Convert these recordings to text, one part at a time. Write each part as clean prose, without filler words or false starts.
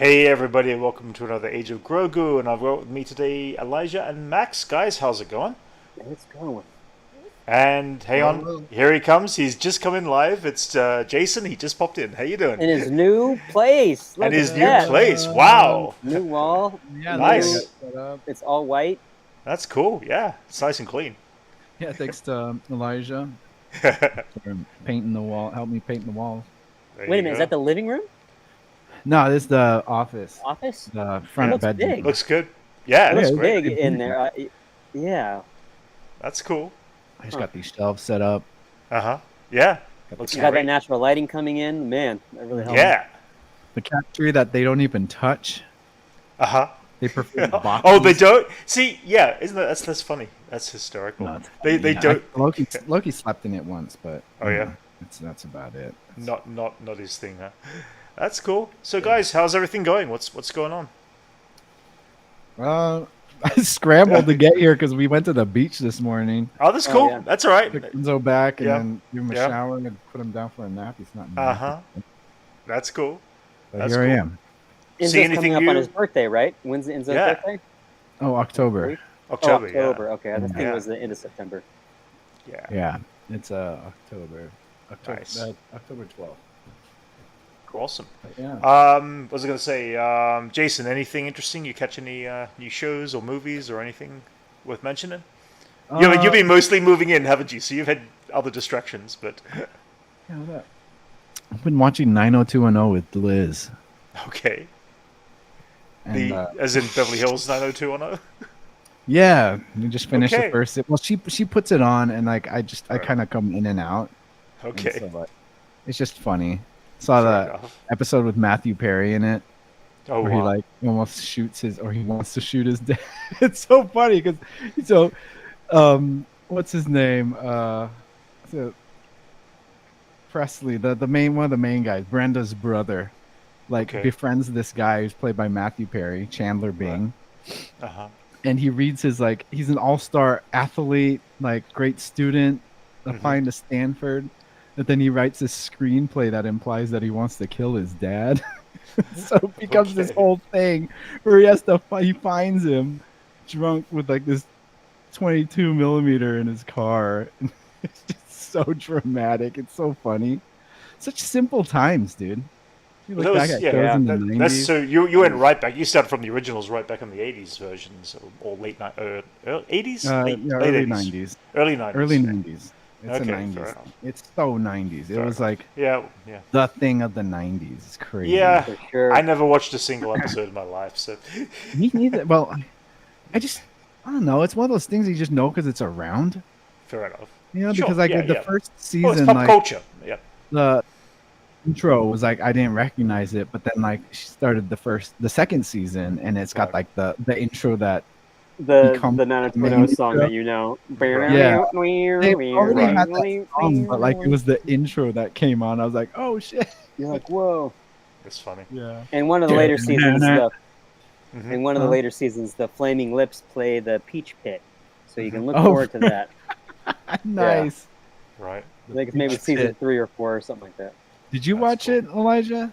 Hey everybody, and welcome to another Age of Grogu, and I've got with me today Elijah and Max. Guys, how's it going? It's going. And hang Well, on, well, here he comes. He's just come in live. It's Jason. He just popped in. How you doing? In his new place. And Look his at new that. place. Wow, New wall. yeah, that's how I got New. nice. set up. It's all white. That's cool. Yeah, it's nice and clean. Yeah, thanks to Elijah There for painting the wall. Help me paint the walls. Wait a you minute. Is go. that the living room? No, this is the office, Office? the It front looks bedroom. big. Looks good. Yeah, It it looks looks great. big in there. Yeah. That's cool. I just got these shelves set up. Yeah, looks You got that great. natural lighting coming in. Man, that really helps. Yeah. The cat tree that they don't even touch. Uh huh. They prefer the boxes. Oh, they don't. See, yeah, isn't that's funny? That's historical. No, it's They funny. don't. Loki slept in it once, but Oh, yeah? that's about it. Not his thing, huh? That's cool. So, guys, how's everything going? What's going on? I scrambled to get here because we went to the beach this morning. Oh, that's Oh, cool. yeah. That's all right. Took Enzo back and Yeah. then give him a Yeah. shower and put him down for a nap. He's not. Uh huh. That's cool. But That's here I cool. am. Enzo's See anything coming up on new? his birthday, right? When's Enzo's Yeah. birthday? Oh, October. October. October. Okay, I think Yeah. it was the end of September. Yeah. Yeah, it's October. Nice. October 12th. Awesome. Yeah. What was I gonna say? Jason, anything interesting? You catch any new shows or movies or anything worth mentioning? You've been mostly moving in, haven't you? So you've had other distractions, but Yeah, what up? I've been watching 90210 with Liz. okay. And, As in Beverly Hills 90210. yeah, we just finished Okay. the first. Well, she puts it on, and like I Right. kind of come in and out. And Okay. so, like, it's just funny. Saw Fair the enough. episode with Matthew Perry in it, Oh where he wow. like almost shoots his, or he wants to shoot his dad. It's so funny because what's his name? So Presley, the main one of the main guys, Brenda's brother, like Okay. befriends this guy who's played by Matthew Perry, Chandler Bing, Uh huh. and he reads his like he's an all-star athlete, like great student, applying to Stanford, but then he writes this screenplay that implies that he wants to kill his dad. So it becomes this Okay. whole thing where he finds him drunk with like this 22 millimeter in his car. It's just so dramatic. It's so funny. Such simple times, dude. You Well, look that back was, at yeah, shows in the that's 90s. so you went right back. You started from the originals right back in the 80s versions or late 80s, late Yeah, late early 80s, 90s. early 90s. Early Okay. 90s. It's Okay, the fair 90s. enough. It's so 90s. It Fair was enough. like Yeah, yeah, the thing of the 90s. It's crazy. yeah. For sure. I never watched a single episode in my life, so Me neither. Well, I don't know. It's one of those things you just know because it's around. fair enough. You know, Sure, because like yeah, the yeah. first Oh, it's season, pop like culture. Yeah. the intro was like I didn't recognize it, but then like she started the second season, and it's got Right. like the intro that The become the main 90210 song intro. that you know. Yeah. They already Right. had that song, but like it was the intro that came on. I was like, oh shit. You're like, whoa. It's funny. Yeah. And one of the later seasons, Mhm. in one of the later seasons, the Flaming Lips play the Peach Pit, so you can look Oh. forward to that. Nice. Right. I think it's maybe Peach season Pit. 3 or 4 or something like that. Did you That's watch cool. it, Elijah?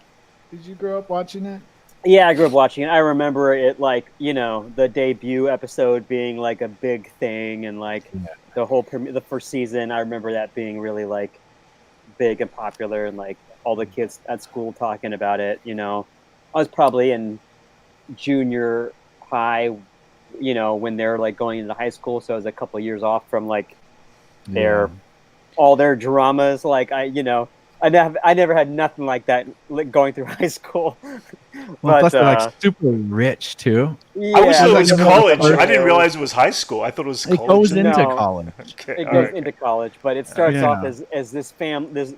Did you grow up watching it? Yeah, I grew up watching it. I remember it like, you know, the debut episode being like a big thing, and like Yeah. the whole the first season. I remember that being really like big and popular, and like all the kids at school talking about it. You know, I was probably in junior high, you know, when they're like going into high school, so I was a couple of years off from like their all their dramas. Like I never had nothing like that going through high school. Well, plus But they're like super rich too. I wish yeah, it like was the college. first- I didn't realize it was high school. I thought it was It college. goes and- into No. college. Okay. it all goes right. into college, but it starts Yeah. off as this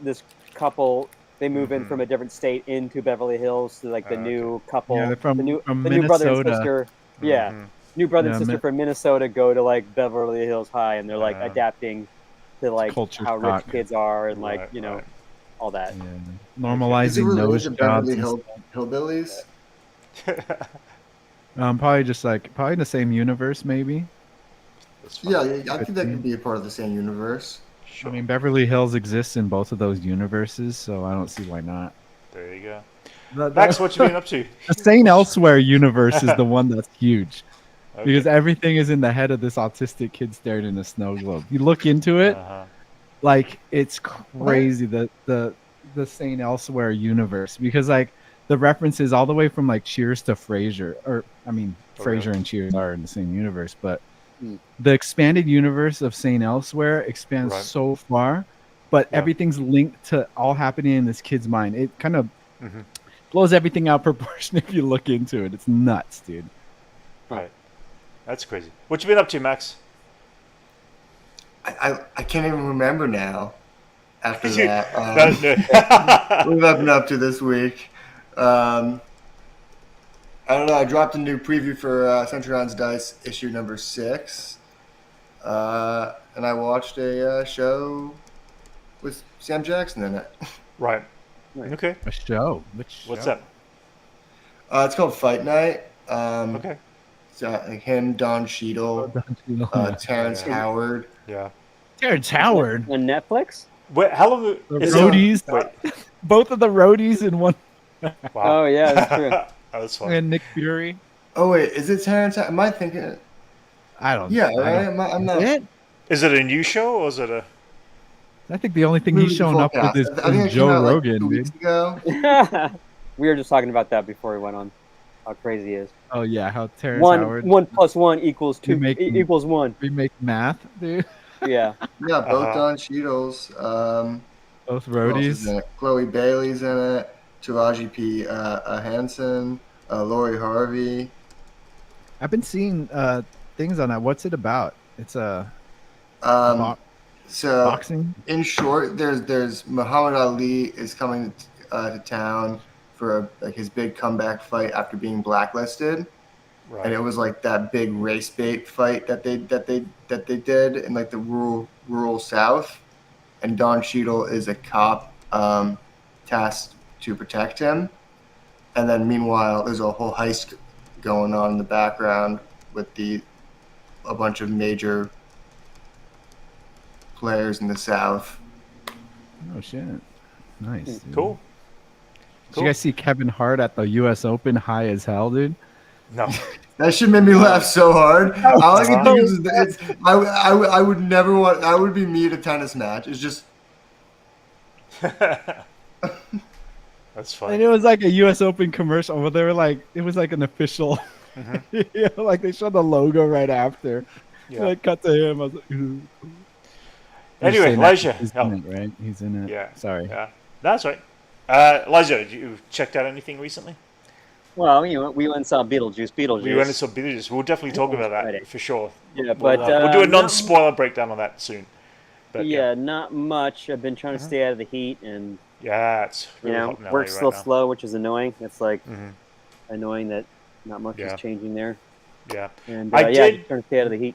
this couple. They move in from a different state into Beverly Hills to like the Okay. new couple, Yeah, they're from the new from new brother and Minnesota. sister. Yeah, Mhm. new brother Yeah, and sister Mi- from Minnesota go to like Beverly Hills High, and they're like adapting to like culture how shock. rich kids are, and like Right, you know right. all that. Yeah. Is it Normalizing related nose to jobs. Beverly and Hillbillies? Probably just like probably the same universe, maybe. That's funny. Yeah, I think that could be a part of the same universe. Sure. I mean, Beverly Hills exists in both of those universes, so I don't see why not. There you go. Max, what you been up to? The Saint Elsewhere universe is the one that's huge Okay. because everything is in the head of this autistic kid staring in a snow globe. You look into it, Uh-huh. like it's crazy the Saint Elsewhere universe because like the references all the way from like Cheers to Frasier, or I mean Oh, Frasier really? and Cheers are in the same universe, but Hmm. the expanded universe of Saint Elsewhere expands Right. so far, but Yeah. everything's linked to all happening in this kid's mind. It kind of Mm-hmm. blows everything out proportion if you look into it. It's nuts, dude. Right. That's crazy. What you been up to, Max? I can't even remember now. After You- that, no. what have I been up to this week? I don't know. I dropped a new preview for Centurion's Dice issue number 6, and I watched a show with Sam Jackson in it. Right. Right. Okay. A show. Which What's show? that? It's called Fight Night. Okay. It's, him, Don Cheadle, Don't you know? Terrence Yeah. Howard. Yeah. Terrence Howard. On Netflix? Wait, how long The is roadies. Wait. Both of the roadies in one. Wow. Oh, yeah, that's true. Oh, that's fine. And Nick Fury. Oh wait, is it Terrence? Am I thinking? I don't. Yeah, I right. don't- I'm Is not. it? Is it a new show or is it a? I think the only thing he's shown up with is, I think it Joe came out, like, Rogan, 2 weeks dude. ago. We were just talking about that before we went on. How crazy he is. Oh yeah, how Terrence Howard One plus one equals two. make- Equals one. remake math, dude. Yeah. Yeah, both Uh-huh. Don Cheadle's. Both Who else is roadies. in it? Chloe Bailey's in it. Taraji P. Henson. Lori Harvey. I've been seeing things on that. What's it about? It's a So boxing. in short, there's Muhammad Ali is coming to town for like his big comeback fight after being blacklisted. Right. And it was like that big race bait fight that they did in like the rural South, and Don Cheadle is a cop tasked to protect him, and then meanwhile there's a whole heist going on in the background with a bunch of major players in the South. Oh shit! Nice. Dude. Cool. Did you guys see Kevin Hart at the U.S. Open, high as hell, dude? No. That shit made me laugh so hard. All I can think is I would never want. I would be me at a tennis match. It's just That's And fine. it was like a U.S. Open commercial where they were like, it was like an official, you know, like they showed the logo right after. Yeah. Like cut to him. I was like, ooh. Anyway, Elijah. He's Oh. in it, right? He's in it. Yeah. Sorry. Yeah. That's right. Elijah, you checked out anything recently? Well, we went and saw Beetlejuice. Beetlejuice. We went and saw Beetlejuice. We'll definitely talk about that Friday. for sure. Yeah, but We'll do a not- non-spoiler breakdown on that soon. But Yeah, not much. I've been trying to stay out of the heat, and yeah, it's you really know, hot in LA work's right still now. slow, which is annoying. It's like Mhm. annoying that not much Yeah. is changing there. Yeah, And I yeah, did- just trying to stay out of the heat.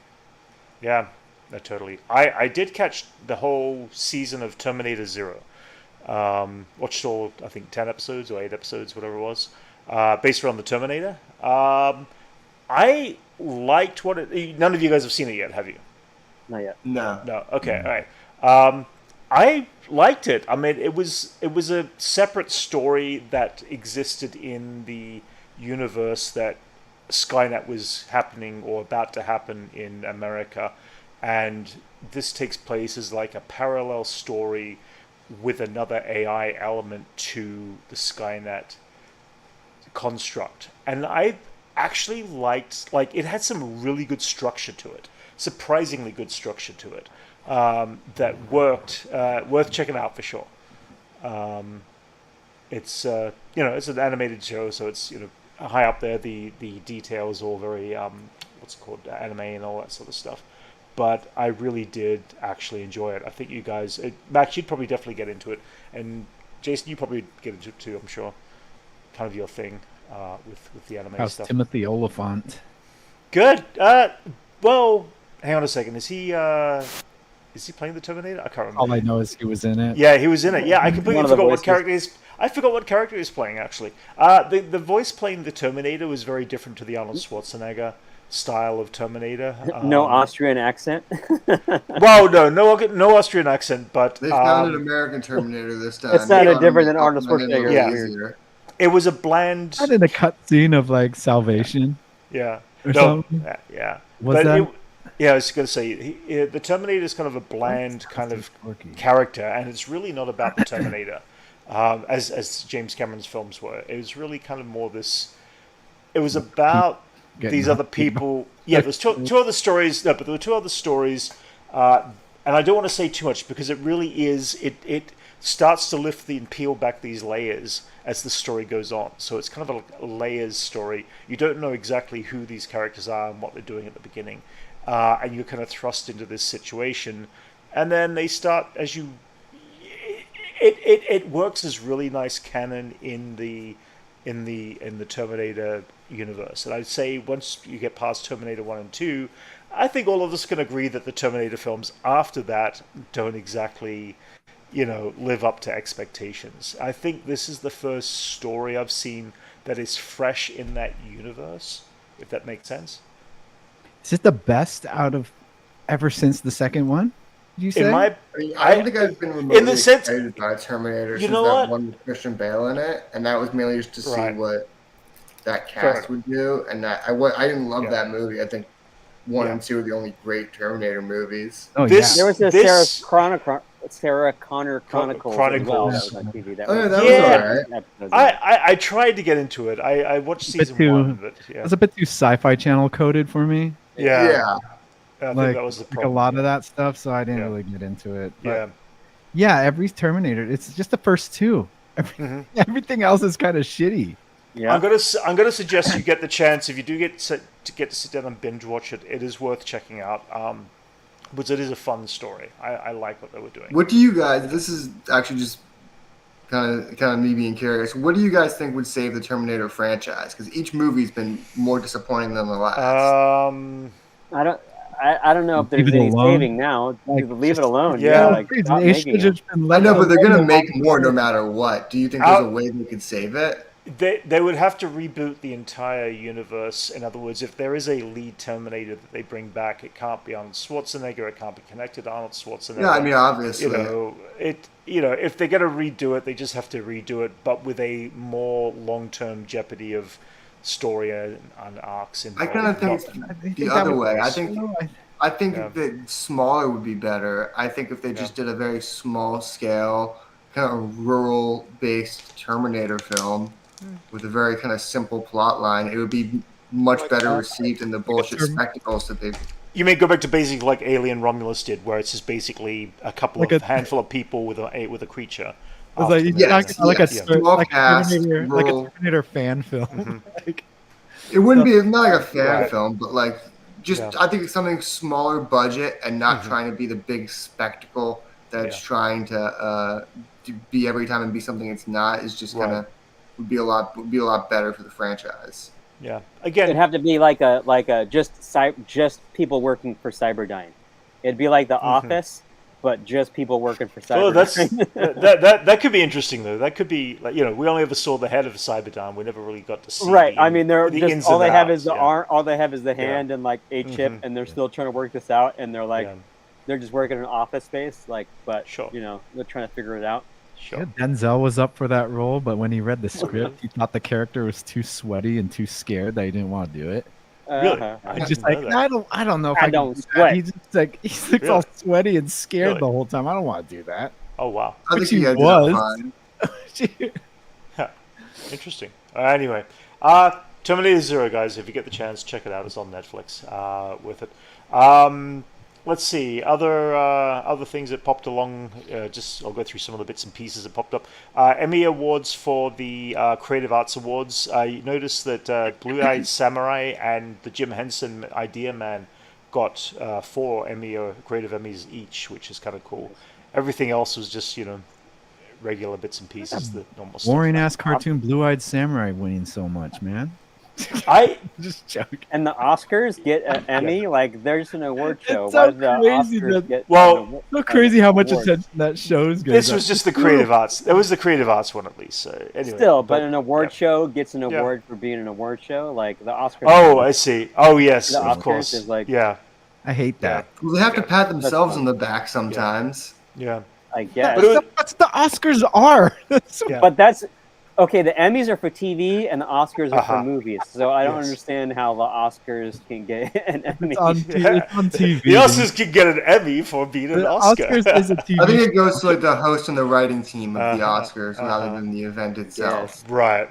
yeah, no, totally. I did catch the whole season of Terminator Zero. Watched all, I think, 10 episodes or 8 episodes, whatever it was, based around the Terminator. I liked what it... None of you guys have seen it yet, have you? Not yet. no. No. Okay. All right. I liked it. I mean, it was a separate story that existed in the universe that Skynet was happening or about to happen in America, and this takes place as like a parallel story with another AI element to the Skynet construct. And I actually liked, like, it had some really good structure to it, surprisingly good structure to it, that worked. Worth checking out for sure. It's it's an animated show, so it's high up there. The details all very what's it called, anime and all that sort of stuff. But I really did actually enjoy it. I think you guys, Max, you'd probably definitely get into it, and Jason, you probably get into it too. I'm sure, kind of your thing with the anime How's stuff. Timothy Oliphant? Good. Well, hang on a second. Is he playing the Terminator? I can't remember. All I know is he was in it. Yeah, he was in it. Yeah, I completely One of the forgot what voices. character he's. I forgot what character he's playing actually. The voice playing the Terminator was very different to the Arnold Schwarzenegger style of Terminator. No Austrian accent. Well, no Austrian accent, but They found an American Terminator this time. It sounded They different than found Arnold something a little Schwarzenegger. Yeah. easier. it was a bland. Not in a cutscene of like Salvation Yeah. or No. something. Yeah. Was But that? yeah, I was going to say the Terminator is kind of a bland kind of character, and it's really not about the Terminator, as James Cameron's films were. It was really kind of more this. It was about Getting these other people. Yeah, there's two other stories. No, but there were two other stories, and I don't want to say too much because it really is. It starts to lift and peel back these layers as the story goes on. So it's kind of a layers story. You don't know exactly who these characters are and what they're doing at the beginning, and you're kind of thrust into this situation, and then they start as you. It works as really nice canon in the Terminator universe. And I'd say once you get past Terminator 1 and 2, I think all of us can agree that the Terminator films after that don't exactly, live up to expectations. I think this is the first story I've seen that is fresh in that universe, if that makes sense. Is it the best out of ever since the second one? Did you say? I don't think I've been remotely excited by Terminator since that one with Christian Bale in it, and that was mainly just to see what that cast would do. And I didn't love that movie. I think 1 and 2 are the only great Terminator movies. Oh, there was a Sarah Connor Chronicles. As well. That was on TV. That was all right. I tried to get into it. I watched season 1 of it. Yeah. It was a bit too Sci-Fi Channel coded for me. Yeah. I think like, that was the problem. A lot of that stuff, so I didn't really get into it. But yeah, every Terminator, it's just the first two. Everything else is kind of shitty. Yeah. I'm gonna suggest you get the chance if you do get to sit down and binge watch it. It is worth checking out. Because it is a fun story. I like what they were doing. What do you guys? This is actually just kind of me being curious. What do you guys think would save the Terminator franchise? Because each movie's been more disappointing than the last. I don't know if there's any saving now. Leave it alone. I know, but they're gonna make more no matter what. Do you think there's a way they could save it? They would have to reboot the entire universe. In other words, if there is a lead Terminator that they bring back, it can't be Arnold Schwarzenegger. It can't be connected to Arnold Schwarzenegger. Yeah, I mean, obviously. If they're going to redo it, they just have to redo it, but with a more long-term jeopardy of story and arcs. I kind of think the other way. I think that smaller would be better. I think if they just did a very small scale, kind of rural-based Terminator film with a very kind of simple plot line, it would be much better received than the bullshit spectacles that they've. You may go back to basically like Alien Romulus did, where it's just basically a couple of handful of people with a creature. It's like a Terminator fan film. It wouldn't be not like a fan film, but like just I think it's something smaller budget and not trying to be the big spectacle that's trying to be every time and be something it's not. Is just kind of would be a lot better for the franchise. Yeah. Again, it'd have to be like a just people working for Cyberdyne. It'd be like The Office, but just people working for Cyberdyne. Oh, that could be interesting though. That could be like, we only ever saw the head of Cyberdyne. We never really got to see. Right. I mean, they're just all they have is the arm. All they have is the hand and like a chip, and they're still trying to work this out. And they're like, they're just working in an office space, like, but they're trying to figure it out. Sure. Yeah, Denzel was up for that role, but when he read the script, he thought the character was too sweaty and too scared that he didn't want to do it. Really? I just like I don't know if I don't sweat. He's just like he looks all sweaty and scared the whole time. I don't want to do that. Oh wow! I think he was. Interesting. Anyway, Terminator Zero, guys. If you get the chance, check it out. It's on Netflix. With it. Let's see other things that popped along. I'll go through some of the bits and pieces that popped up. Emmy Awards for the Creative Arts Awards. You notice that Blue-Eyed Samurai and the Jim Henson Idea Man got 4 Creative Emmys each, which is kind of cool. Everything else was just regular bits and pieces. The normal boring ass cartoon Blue-Eyed Samurai winning so much, man. I just joking. And the Oscars get an Emmy, like there's an award show. It's so crazy so crazy how much attention that show's getting. This was just the Creative Arts. It was the Creative Arts one at least. So anyway, still, but an award show gets an award for being an award show, like the Oscars. Oh, I see. Oh, yes, of course. Is like, I hate that. Well, they have to pat themselves on the back sometimes. Yeah. I guess. But that's what the Oscars are. But that's. Okay, the Emmys are for TV and the Oscars are for Uh-huh. movies. So I don't Yes. understand how the Oscars can get an Emmy. It's on, it's on TV. The Oscars can get an Emmy for being an The Oscar. Oscars is a TV I think it show. goes to like the host and the writing team of the Uh-huh, Oscars uh-huh. rather than the event itself. Right.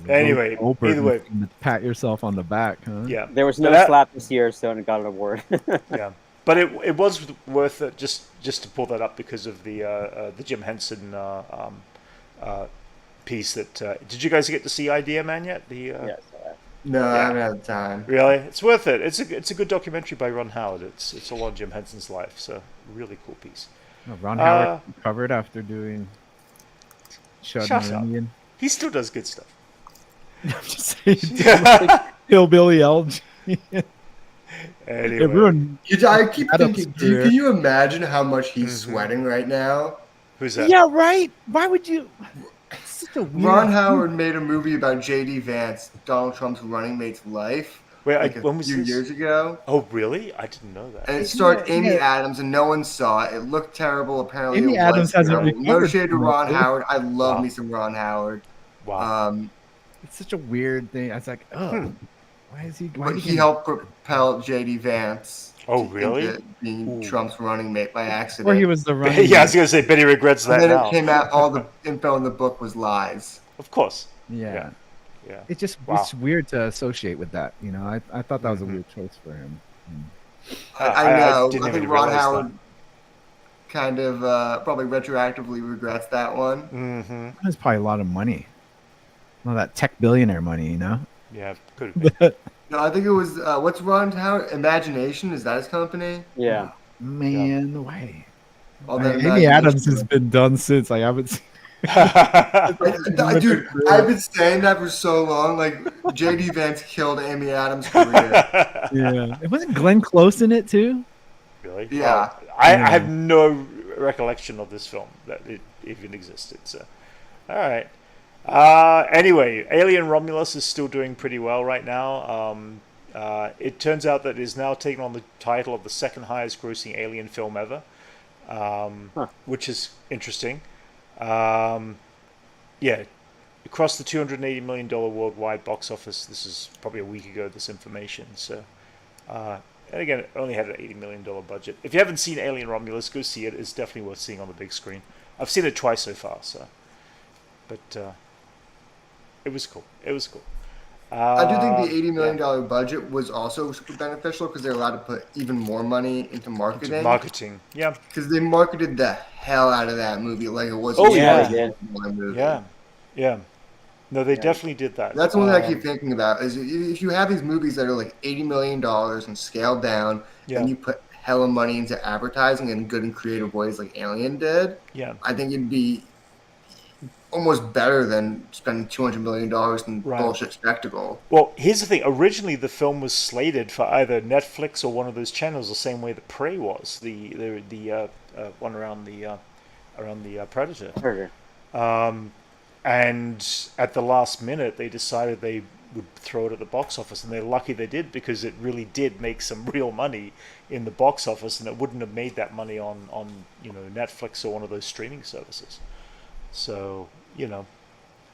Anyway, Goldberg either way, can pat yourself on the back, huh? yeah. There was no But that- slap this year, so it got an award. Yeah, but it was worth it just to pull that up because of the Jim Henson piece. That did you guys get to see Idea Man yet? Yes. No, I haven't had time. Really, it's worth it. It's a good documentary by Ron Howard. It's a lot of Jim Henson's life. So really cool piece. Oh, Ron Howard covered after doing Shut Shut up. Indian. He still does good stuff. I'm just saying, like Hillbilly LG. Anyway, Everyone, I keep Adam's thinking, career. can you imagine how much he's sweating right now? who's that? yeah, right. Why would you? It's such a weird. Ron Howard made a movie about J.D. Vance, Donald Trump's running mate's life, Wait, like when a was few this? years ago. Oh, really? I didn't know that. And it starred Yeah, Amy yeah. Adams, and no one saw it. It looked terrible. Apparently, Amy it Adams was hasn't terrible. No recovered shade to from Ron it. Howard. I love Wow. me some Ron Howard. Wow. It's such a weird thing. I was like, oh, why is he? Why But is he helped propel J.D. Vance. Oh, into really? Being Ooh. Trump's running mate by accident. Or he was the running. Yeah, I was gonna say Benny regrets that and then now. it came out all the info in the book was lies. Of course. Yeah. Yeah. It's just Wow. it's weird to associate with that. You know, I thought that was a Mhm. weird choice for him. I know. didn't I even think Ron realize Howard kind of probably retroactively regrets that one. Mm-hmm. That's probably a lot of money. All that tech billionaire money, you know. Yeah, could have been. No, I think it was what's Ron Howard? Imagination, is that his company? Yeah. Man, why? All that Amy imagination. Adams has been done since. Like I haven't seen. Dude, I've been saying that for so long. Like J.D. Vance killed Amy Adams' career. Yeah, it wasn't Glenn Close in it too. Really? Yeah. Well, I have no recollection of this film that it even existed. So, all right. Anyway, Alien Romulus is still doing pretty well right now. It turns out that it is now taking on the title of the second highest grossing Alien film ever, which is interesting. Yeah, across the $280 million worldwide box office. This is probably a week ago, this information. So, and again, it only had an $80 million budget. If you haven't seen Alien Romulus, go see it. It's definitely worth seeing on the big screen. I've seen it twice so far, so. But it was cool. It was cool. I do think the $80 million budget was also super beneficial because they're allowed to put even more money into marketing. Marketing, yeah. Because they marketed the hell out of that movie like it was. Oh, yeah, a they did. movie. Yeah. No, they definitely did that. That's one thing I keep thinking about is if you have these movies that are like $80 million and scaled down, and you put hella money into advertising in good and creative ways like Alien did, I think it'd be almost better than spending $200 million in bullshit spectacle. Well, here's the thing. Originally, the film was slated for either Netflix or one of those channels, the same way that Prey was, the one around the Predator. And at the last minute, they decided they would throw it at the box office, and they're lucky they did because it really did make some real money in the box office, and it wouldn't have made that money on Netflix or one of those streaming services. So,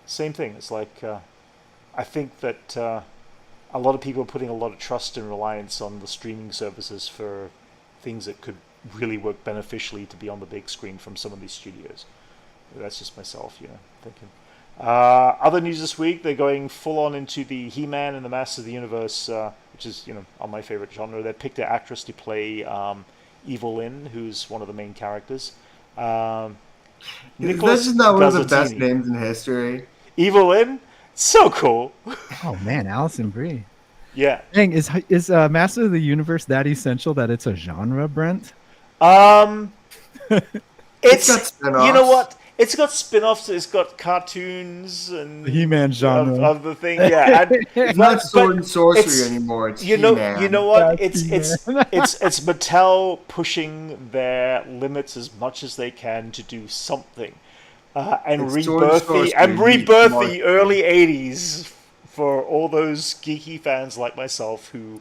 same thing. It's like I think that a lot of people are putting a lot of trust and reliance on the streaming services for things that could really work beneficially to be on the big screen from some of these studios. That's just myself, thinking. Other news this week, they're going full on into the He-Man and the Masters of the Universe, which is, on my favorite genre. They picked an actress to play Evelyn, who's one of the main characters. That's just not one of the best names in history. Evelyn? So cool. Oh man, Alison Brie. Yeah. Dang, is Master of the Universe that essential that it's a genre, Brent? It's got spin-offs. You know what? It's got spin-offs. It's got cartoons and The He-Man genre of the thing. Yeah, and, It's not sword and sorcery anymore. It's He-Man. You know what? Yeah, It's Mattel pushing their limits as much as they can to do something, and It's sword and rebirth sorcery. the early '80s for all those geeky fans like myself who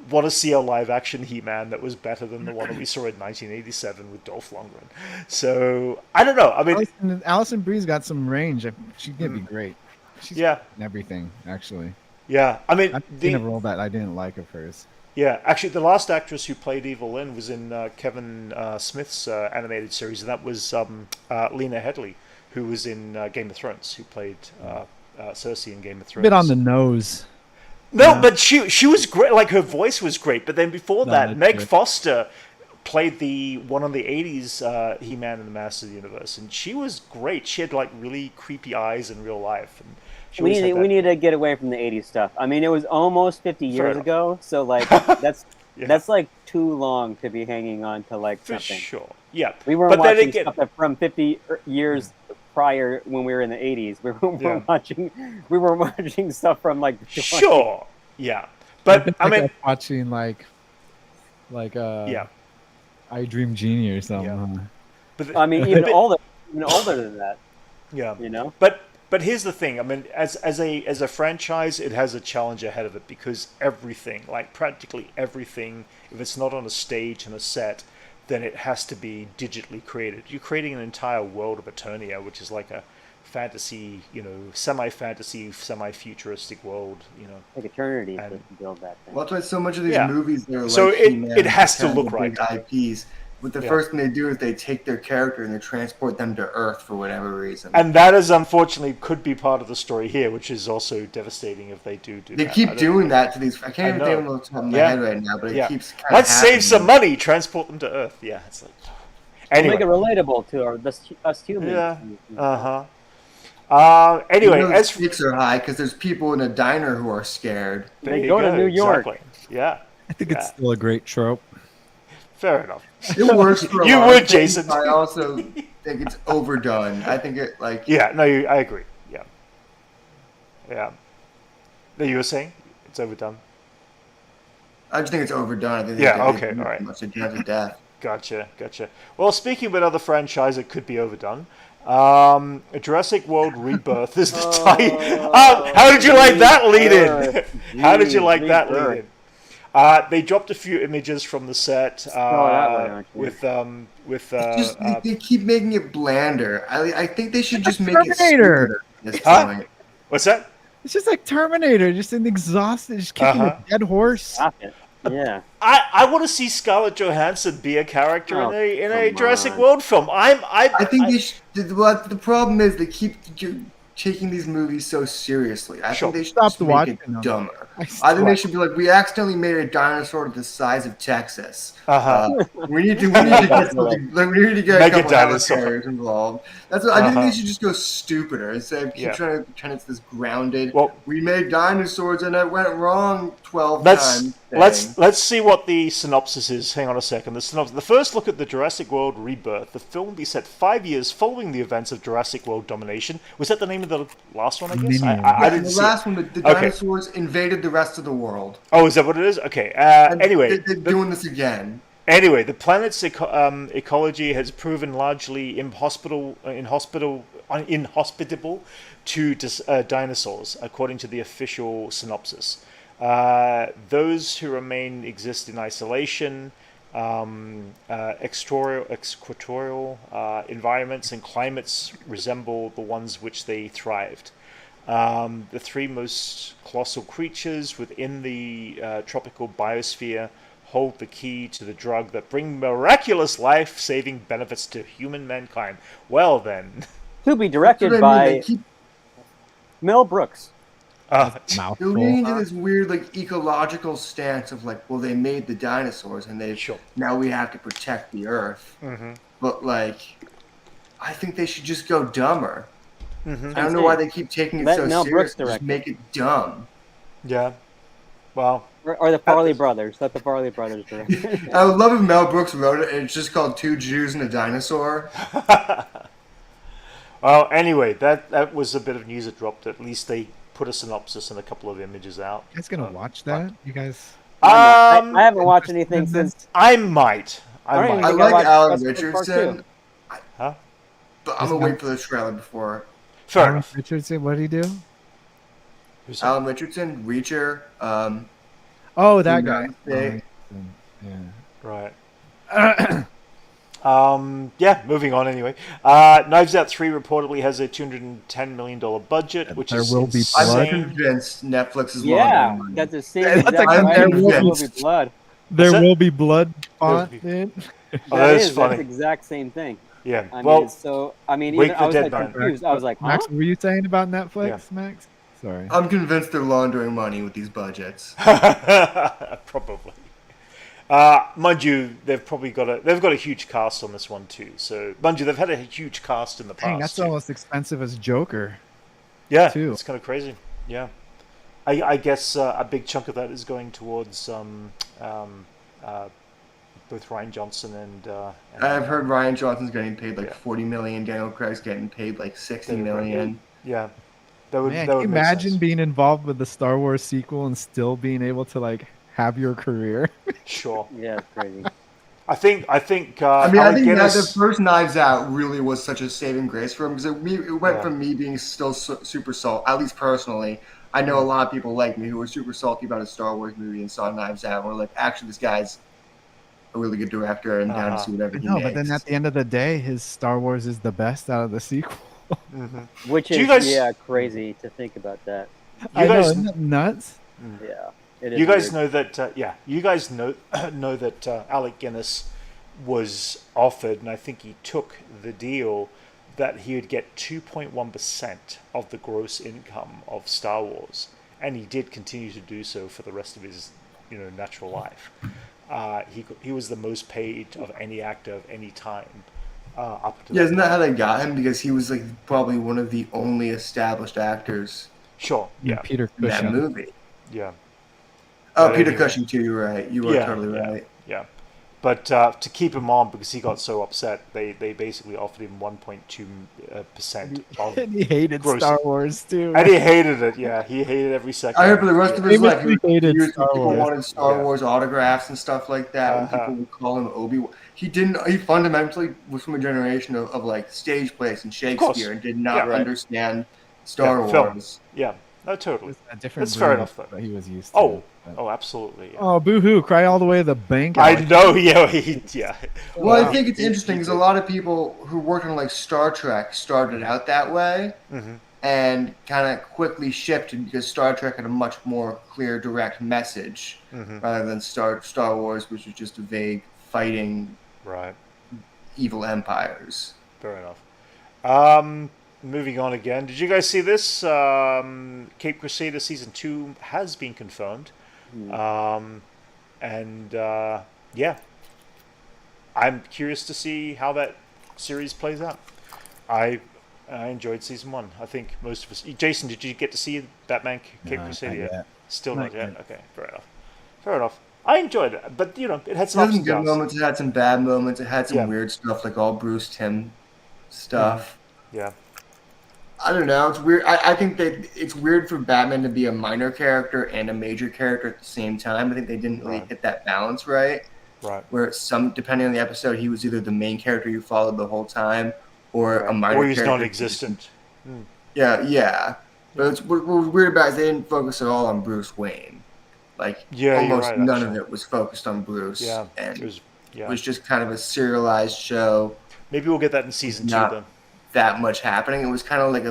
want to see a live-action He-Man that was better than the one that we saw in 1987 with Dolph Lundgren. So I don't know. I mean, Alison Brie's got some range. She's gonna be great. She's yeah, in everything actually. yeah. I mean, I've seen a role that I didn't like of hers. yeah. Actually, the last actress who played Evil Lynn was in Kevin Smith's animated series, and that was Lena Headey, who was in Game of Thrones, who played Cersei in Game of Thrones. A bit on the nose. No, Yeah. but she was great. Like, her voice was great. But then before No, that, that's Meg good. Foster played the one of the 80s He-Man in the Masters of the Universe, and she was great. She had like really creepy eyes in real life, and she always had that. We need to get away from the '80s stuff. I mean, it was almost 50 years enough. ago, so like that's Yeah. that's like too long to be hanging on to like For something. sure. Yeah. We weren't But then watching again- stuff that from 50 years prior when we were in the '80s. We were watching stuff from like the 20s. Sure. Yeah. But I mean, watching like yeah. I Dream Genie or something. Yeah. Huh? But I mean, even older than that. yeah. You know. But here's the thing. I mean, as a franchise, it has a challenge ahead of it because everything, like practically everything, if it's not on a stage and a set, then it has to be digitally created. You're creating an entire world of Eternia, which is like a fantasy, semi-fantasy, semi-futuristic world, Like eternity And- to build that thing. Well, that's why so much of these Yeah. movies are like So it He-Man, has to kind of look big right. IPs. But the Yeah. first thing they do is they take their character and they transport them to Earth for whatever reason. And that is unfortunately could be part of the story here, which is also devastating if they do they that. I keep don't- doing that to these. I can't even know. think of the top of my Yeah. head right now, but it Yeah. keeps kind of Let's save some money, transport them to Earth. Yeah, it's like We'll make it anyway. relatable to us humans. Yeah. Mm-hmm. Anyway, You know, the as stakes are high because there's people in a diner who are scared. there They you go to New York. Exactly. Yeah, I think Yeah. it's still a great trope. fair enough. It works for a You lot would, of things, Jason. but I also think it's overdone. I think it like Yeah, no, I agree. Yeah, yeah. No, you were saying it's overdone. I just think it's overdone. I think Yeah, they okay, do all right. too much to death to death. Gotcha. Well, speaking of another franchise that could be overdone, Jurassic World Rebirth is the title. How did you like that lead in? How did you like that lead in? They dropped a few images from the set that way, aren't you? with Just, they keep making it blander. I think they should just make it Terminator. smoother at this Huh? point. what's that? It's just like Terminator, just an exhausted, just kicking Uh-huh. a dead horse. Stop it. Yeah. I want to see Scarlett Johansson be a character Oh, in a come Jurassic on. World film. I think they should. Well, the problem is they keep taking these movies so seriously. I Sure. think they should Stopped just make watching it them. dumber. I I think they should be like, we accidentally made a dinosaur the size of Texas. We need to get something. Like, we need to get Mega a couple dinosaur. helicarriers involved. That's what I think. Uh-huh. They should just go stupider instead of keep Yeah. trying to pretend it's this grounded. Well- we made dinosaurs and it went wrong 12 times. Let's see what the synopsis is. Hang on a second. The first look at the Jurassic World Rebirth. The film will be set 5 years following the events of Jurassic World Domination. Was that the name of the last one? I guess Dominion. I Yeah, didn't the see. last one, the Okay. dinosaurs invaded the rest of the world. Oh, is that what it is? Okay. And Anyway, they're doing this again. Anyway, the planet's ecology has proven largely inhospitable to dinosaurs, according to the official synopsis. Those who remain exist in isolation, equatorial environments and climates resemble the ones which they thrived. The three most colossal creatures within the tropical biosphere hold the key to the drug that bring miraculous life-saving benefits to human mankind. Well then, To be That's directed what I mean. They by keep Mel Brooks. they're Mouthful. getting into this weird like ecological stance of like, well, they made the dinosaurs and they Sure. now we have to protect the Earth. Mm-hmm. But like, I think they should just go dumber. Mm-hmm. I don't know why they keep taking it Let so Mel serious. Brooks Just direct make it dumb. Yeah. Well, Or the Farley brothers. Let the Farley brothers direct. I would love if Mel Brooks wrote it and it's just called Two Jews and a Dinosaur. well. Anyway, that was a bit of news that dropped. At least they put a synopsis and a couple of images out. You guys gonna watch that? You guys? I haven't watched anything since. I might. I don't even I think like watched Alan Jurassic Park Richardson, Huh? but I'm gonna wait for the trailer before. Fair Alan enough. Richardson, what did he do? Who's that? Alan Richardson, Reacher. Oh, that guy. Lionsgate. Right. Yeah. Yeah, moving on anyway. Knives Out 3 reportedly has a $210 million budget, which There is will be I'm blood. insane. convinced Netflix is Yeah, laundering money. that's the same That's exact like- writing. there will There will be- be blood. There that? will be blood font, be- dude. Oh, That that's is funny. that's exact same thing. Yeah. I mean, Well, it's so. I mean, Wake even the I was Dead like Man. confused. I was like, huh? Max, what were you saying about Netflix, Yeah. Max? Sorry. I'm convinced they're laundering money with these budgets. probably. Mind you, they've got a huge cast on this one too. So, mind you, they've had a huge cast in the past. Dang, that's too. almost expensive as Joker. Yeah, too. it's kind of crazy. Yeah, I guess a big chunk of that is going towards both Ryan Johnson and I've heard Ryan Johnson's getting paid like Yeah. 40 million. Daniel Craig's getting paid like 60 David million. yeah, that would Man, that can would you make imagine sense. being involved with the Star Wars sequel and still being able to like have your career? Sure, Yeah, it's crazy. I think. I think Alec that the Guinness- first Knives Out really was such a saving grace for him because it went Yeah. from me being still super salty, at least personally. I know a lot of people like me who were super salty about a Star Wars movie and saw Knives Out and were like, actually, this guy's a really good director and down to see whatever he No, makes. but then at the end of the day, his Star Wars is the best out of the sequel. Which Do is you guys- crazy to think about that. I know, guys- isn't that nuts? Yeah, it is. You guys weird. know that, you guys know that Alec Guinness was offered, and I think he took the deal that he would get 2.1% of the gross income of Star Wars, and he did continue to do so for the rest of his, natural life. He was the most paid of any actor of any time up to Yeah, isn't that how they got him? Because he was like probably one of the only established actors Sure, yeah, Peter in that Cushing. movie. yeah. Oh, But Peter anyway. Cushing too. You're right. You are totally right. Yeah. But to keep him on, because he got so upset, they basically offered him 1.2% of And he hated gross. Star Wars too. And he hated it. Yeah, he hated every second. I heard for the rest of his life, Famously hated years Star people Wars. wanted Star Yeah. Wars autographs and stuff like that. When people would call him Obi-Wan. He didn't. He fundamentally was from a generation of like stage plays and Shakespeare and did not Yeah, right. understand Star film. Wars. Yeah, no, totally. It's a different That's fair breed enough, though. that he was used to. Oh, but- oh, absolutely. Yeah. Oh, boo-hoo! Cry all the way to the bank. I Alex. know. Yeah, yeah. Well, Wow. I think it's interesting because a lot of people who worked on like Star Trek started out that way Mhm. and kind of quickly shifted because Star Trek had a much more clear, direct message Mhm. rather than Star Wars, which was just a vague fighting Right. evil empires. Fair enough. Moving on again. Did you guys see this? Cape Crusader season 2 has been confirmed. Yeah, I'm curious to see how that series plays out. I enjoyed season 1. I think most of us. Jason, did you get to see Batman Cape No, Crusader not yet? yet. Still Not not yet. yet. Okay, fair enough. Fair enough. I enjoyed it, but it had It some had ups some and good downs. moments. It had some bad moments. It had some Yeah. weird stuff, like all Bruce Timm stuff. Yeah. I don't know. It's weird. I think that it's weird for Batman to be a minor character and a major character at the same time. I think they didn't really Right. hit that balance right. Right. Where depending on the episode, he was either the main character you followed the whole time, or a minor Or he's character. non-existent. Yeah. But what was weird about it is they didn't focus at all on Bruce Wayne. Like Yeah, you're almost right, none actually. of it was focused on Bruce. Yeah. And It was. Yeah. it was just kind of a serialized show. Maybe we'll get that in season 2 Not- then. That much happening. It was kind of like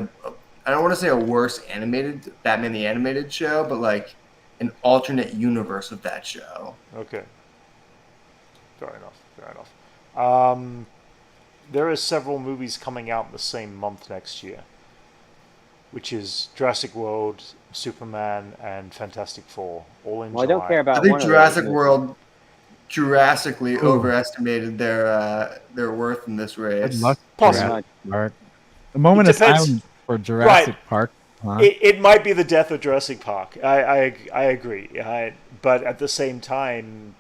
I don't want to say a worse animated Batman the Animated show, but like an alternate universe of that show. Okay. Fair enough. Fair enough. There are several movies coming out in the same month next year, which is Jurassic World, Superman, and Fantastic Four, all in Well, I July. don't care about. I think one of Jurassic those. World drastically Ooh. overestimated their worth in this I'd race. love Possible. Jurassic Park. The moment It of depends. silence for Jurassic Park. Huh? It might be the death of Jurassic Park. I agree. But at the same time,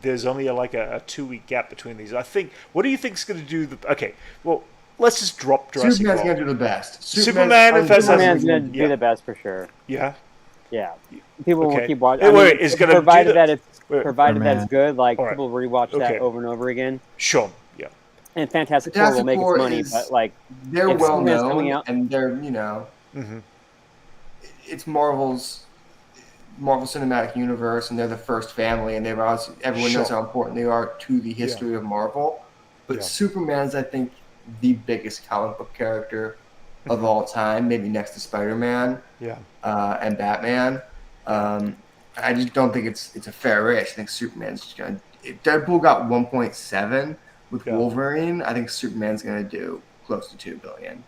there's only a 2-week gap between these. I think. What do you think is going to do the? Okay. Well, let's just drop Jurassic Superman's World. gonna do the best. Superman and Fantastic Superman's Four. gonna Yeah. do the best for sure. Yeah. Yeah, people Okay. will keep watching. Hey, wait, is gonna do provided the- that it's wait. provided that it's Superman. good. Like All right. people rewatch Okay. that over and over again. Sure. Yeah. And Fantastic Four will Fantastic make Four its money, is- but like They're If well Superman's coming known, out- and they're Mm-hmm. it's Marvel's. Marvel Cinematic Universe, and they're the first family, and everyone knows how important they are to the history of Marvel. But Superman's, I think, the biggest comic book character of all time, maybe next to Spider-Man and Batman. I just don't think it's a fair race. I think Superman's just going to... If Deadpool got 1.7 with Wolverine, I think Superman's going to do close to 2 billion.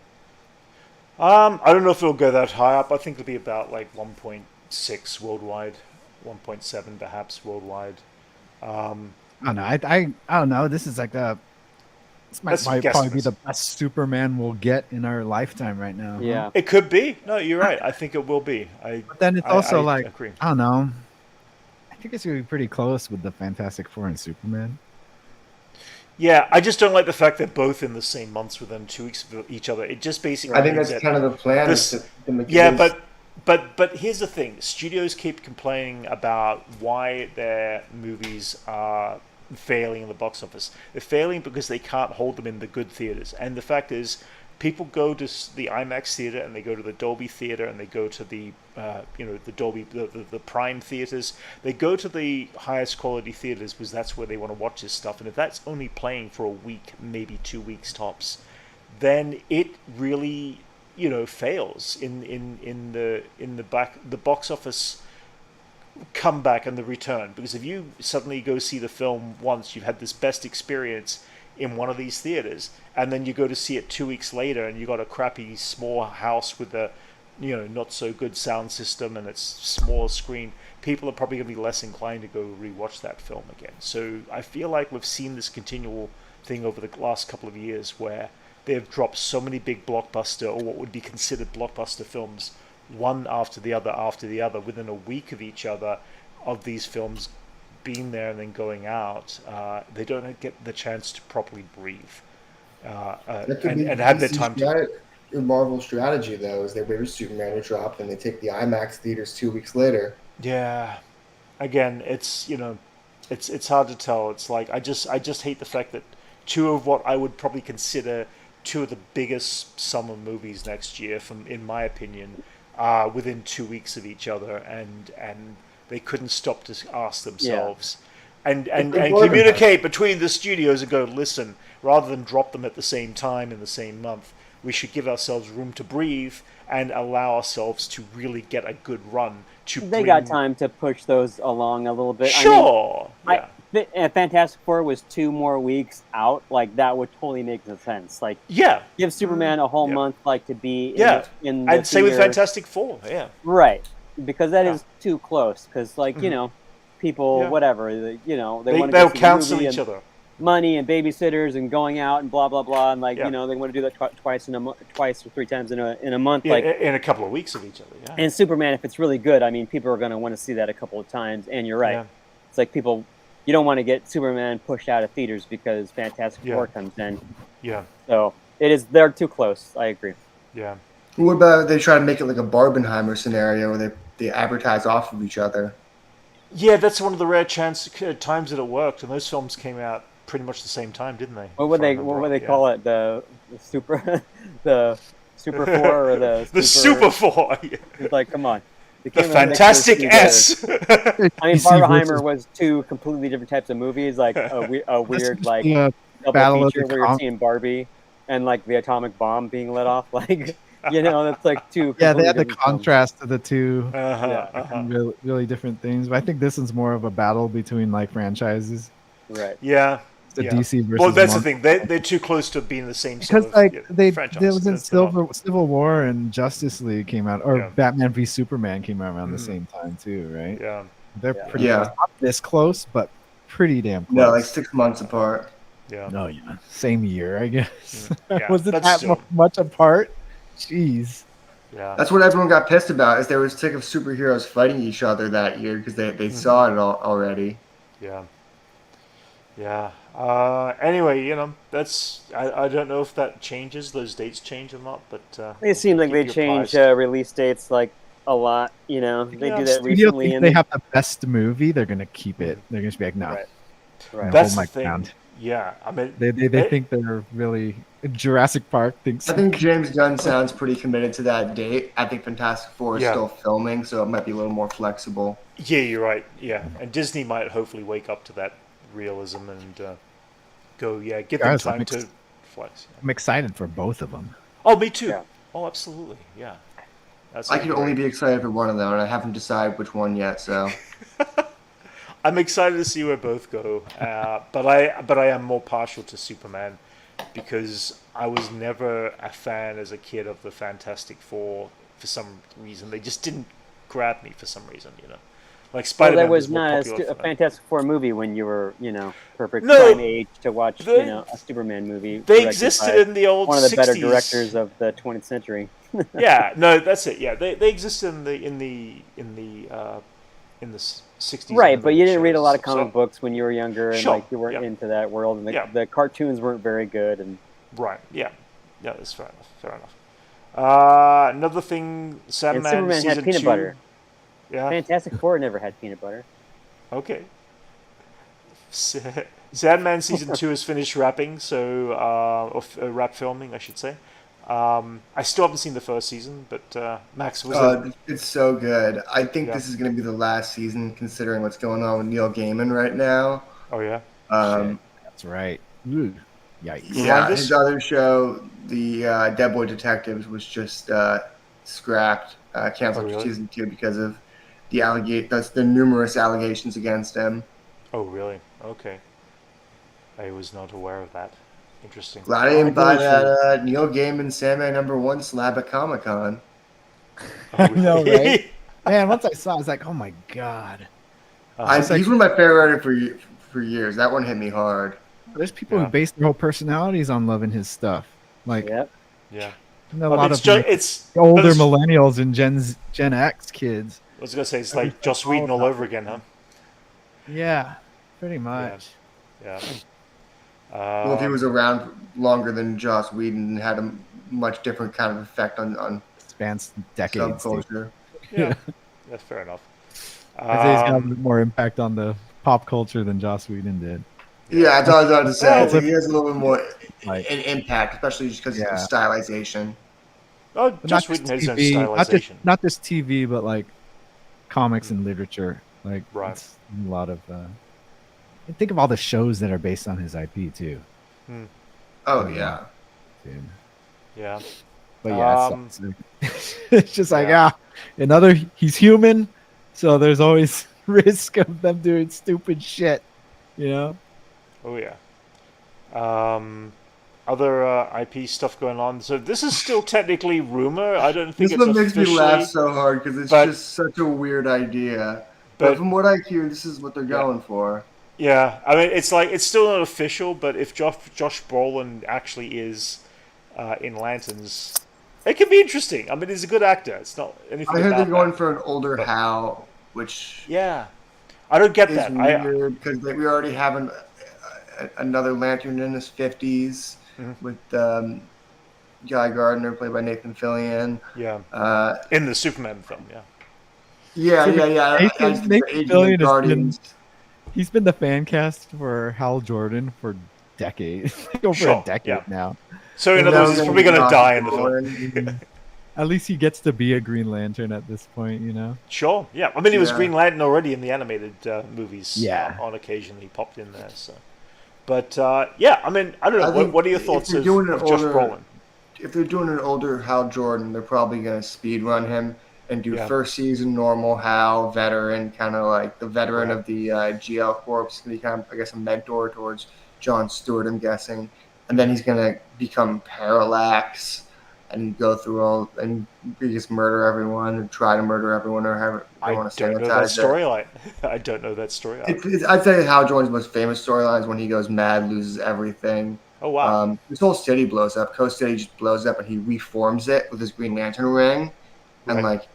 I don't know if it'll go that high up. I think it'll be about like 1.6 worldwide, 1.7 perhaps worldwide. I don't know. I don't know. This is like this might probably be the best Superman we'll get in our lifetime right now. Yeah, it could be. No, you're right. I think it will be. But then it's also I agree. I don't know. I think it's gonna be pretty close with the Fantastic Four and Superman. Yeah, I just don't like the fact they're both in the same months within 2 weeks of each other. It just basically... I think that's kind of the plan. But here's the thing. Studios keep complaining about why their movies are failing in the box office. They're failing because they can't hold them in the good theaters. And the fact is, people go to the IMAX theater and they go to the Dolby theater and they go to the the Dolby the Prime theaters. They go to the highest quality theaters because that's where they want to watch this stuff. And if that's only playing for a week, maybe 2 weeks tops, then it really fails in the box office comeback and the return. Because if you suddenly go see the film once, you've had this best experience in one of these theaters, and then you go to see it 2 weeks later and you got a crappy small house with a not so good sound system and it's small screen, people are probably going to be less inclined to go rewatch that film again. So I feel like we've seen this continual thing over the last couple of years where they've dropped so many big blockbuster, or what would be considered blockbuster films, one after the other within a week of each other, of these films being there and then going out. They don't get the chance to properly breathe and have their time to... Marvel strategy, though, is they wait for Superman to drop and they take the IMAX theaters 2 weeks later. Yeah. Again, it's it's hard to tell. It's like I just hate the fact that two of what I would probably consider two of the biggest summer movies next year, in my opinion, are within 2 weeks of each other, and they couldn't stop to ask themselves and communicate between the studios and go, listen, rather than drop them at the same time in the same month, we should give ourselves room to breathe and allow ourselves to really get a good run. They got time to push those along a little bit. Sure. Fantastic Four was 2 more weeks out. Like, that would totally make sense. Like, give Superman a whole month, like, to be in the I'd say with Fantastic Four, right, because that is too close. Because, like, people, whatever, they want to they'll cancel each other. Money and babysitters and going out and blah blah blah, and like they want to do that twice or 3 times in a month, like in a couple of weeks of each other. And Superman, if it's really good, I mean, people are going to want to see that a couple of times. And you're right, it's like you don't want to get Superman pushed out of theaters because Fantastic Four comes in. So they're too close. I agree. What about if they try to make it like a Barbenheimer scenario where they advertise off of each other? Yeah, that's one of the rare times that it worked, and those films came out pretty much the same time, didn't they? What would they call it? The Super Four or the Super Four? It's like, come on. The Fantastic S. I mean, Barbenheimer was 2 completely different types of movies, like a weird like double feature where you're seeing Barbie and like the atomic bomb being let off, like that's like 2. Yeah, they had the contrast of the two. Really, really different things. But I think this one's more of a battle between like franchises. Right. The DC versus. Well, that's the thing. They're too close to being the same. Because franchise. There was in Civil War and Justice League came out, or Batman v Superman came out around the same time too, right? Yeah. They're pretty not this close, but pretty damn close. No, like 6 months apart. Yeah. No, same year, I guess. Yeah, was it that much apart? Jeez. Yeah. That's what everyone got pissed about. Is they were sick of superheroes fighting each other that year because they saw it already. Yeah. Yeah. Anyway, that's I don't know if that changes. Those dates change or not, but it seems like they change release dates like a lot. They do that recently. If they have the best movie, they're gonna keep it. They're gonna be like, no. Right. That's hold my the thing. ground. Yeah, I mean, They think they're really Jurassic Park thinks. I think James Gunn sounds pretty committed to that date. I think Fantastic Four is Yeah. still filming, so it might be a little more flexible. yeah, you're right. Yeah, and Disney might hopefully wake up to that realism and go, yeah, give them Guys, time to flex. I'm excited for both of them. Oh, me too. Yeah. Oh, absolutely. Yeah. That's I can only be excited for one of them, and I haven't decided which one yet. So I'm excited to see where both go, but I am more partial to Superman because I was never a fan as a kid of the Fantastic Four for some reason. They just didn't grab me for some reason, you know. Like Well, Spider-Man there was more not popular a for that. Fantastic Four movie when you were, perfect No, prime age to watch, they- a Superman movie. They directed existed by in the old one of the 60s. better directors of the 20th century. Yeah, no, that's it. Yeah, they existed in the 60s. Right, but you didn't read a lot of shows, comic books when you were younger, and Sure, you weren't yeah. into that world, and Yeah. the cartoons weren't very good. And Right. Yeah. Yeah, that's fair enough. Fair enough. Another thing, Sandman Superman season had peanut 2. butter. Yeah. Fantastic Four never had peanut butter. Okay. Sandman season 2 is finished wrapping, so wrap filming, I should say. I still haven't seen the first season, but Max, was it? it's so good. I think Yeah. this is going to be the last season, considering what's going on with Neil Gaiman right now. Oh yeah. Um, That's right. Ooh, yikes. yeah, Remind us? his other show, the Dead Boy Detectives, was just scrapped, canceled Oh, for really? season 2 because of the numerous allegations against him. Oh really? Okay. I was not aware of that. Interesting. Glad I didn't buy that Neil Gaiman Sandman #1 slab at Comic Con. Oh, I know, really? right? Man, once I saw it, I was like, oh my God. He's one of my favorite writers for years. That one hit me hard. There's people Yeah. who base their whole personalities on loving his stuff. Like, Yep. Yeah. a lot it's of just, like, it's older but it's- millennials and Gen X kids. I was gonna say it's like Joss Whedon all over again, huh? Yeah, pretty much. Yeah. Well, if he was around longer than Joss Whedon and had a much different kind of effect on Spans decades. dude. subculture. Yeah. That's fair enough. Isaiah's got a bit more impact on the pop culture than Joss Whedon did. Yeah, that's what I was about to say. Well, It's like he has a little bit more Like- an impact, especially just because Yeah. of the stylization. Oh, But Joss Whedon has his own TV, stylization. not just TV, but like comics and literature. Like, Right. it's a lot of. And think of all the shows that are based on his IP too. Oh yeah. Dude. Yeah. But yeah, Um, it's just like yeah. he's human, so there's always risk of them doing stupid shit, you know. Oh yeah. Other IP stuff going on. So this is still technically rumor. I don't think This it's one makes me officially. laugh so hard because it's but- just such a weird idea. But But from what I hear, this is what they're going for. yeah, I mean it's like it's still not official. But if Josh Brolin actually is in Lanterns, it could be interesting. I mean, he's a good actor. It's not anything. I heard about they're going that. for an older But- Hal, which Yeah, I don't get is that. weird because we already have another Lantern in his 50s Mhm. with Guy Gardner, played by Nathan Fillion. Yeah, in the Superman film. Yeah. Yeah. Nathan- As the Nathan agent Fillion of has Guardians. He's been the fan cast for Hal Jordan for decades, over Sure, a decade yeah. now. So in And other now words, he's they're probably going to Josh die in the film. Brolin. At least he gets to be a Green Lantern at this point, you know. Sure. Yeah. I mean, he was Yeah. Green Lantern already in the animated movies. Yeah. On occasion, he popped in there. So, but yeah, I mean, I don't know. I think What are your if thoughts you're of doing an Josh older- Brolin? If they're doing an older Hal Jordan, they're probably going to speed run him and do Yeah. first season normal Hal, veteran, kind of like the veteran Right. of the GL Corps. He's going to become, I guess, a mentor towards Jon Stewart, I'm guessing. And then he's going to become Parallax and go through all and just murder everyone and try to murder everyone or however I they want to don't know that sanitize it. storyline. I don't know that storyline. I'd say Hal Jordan's most famous storyline is when he goes mad, loses everything. Oh wow. This whole city blows up. Coast City just blows up, and he reforms it with his Green Lantern ring, and Right. like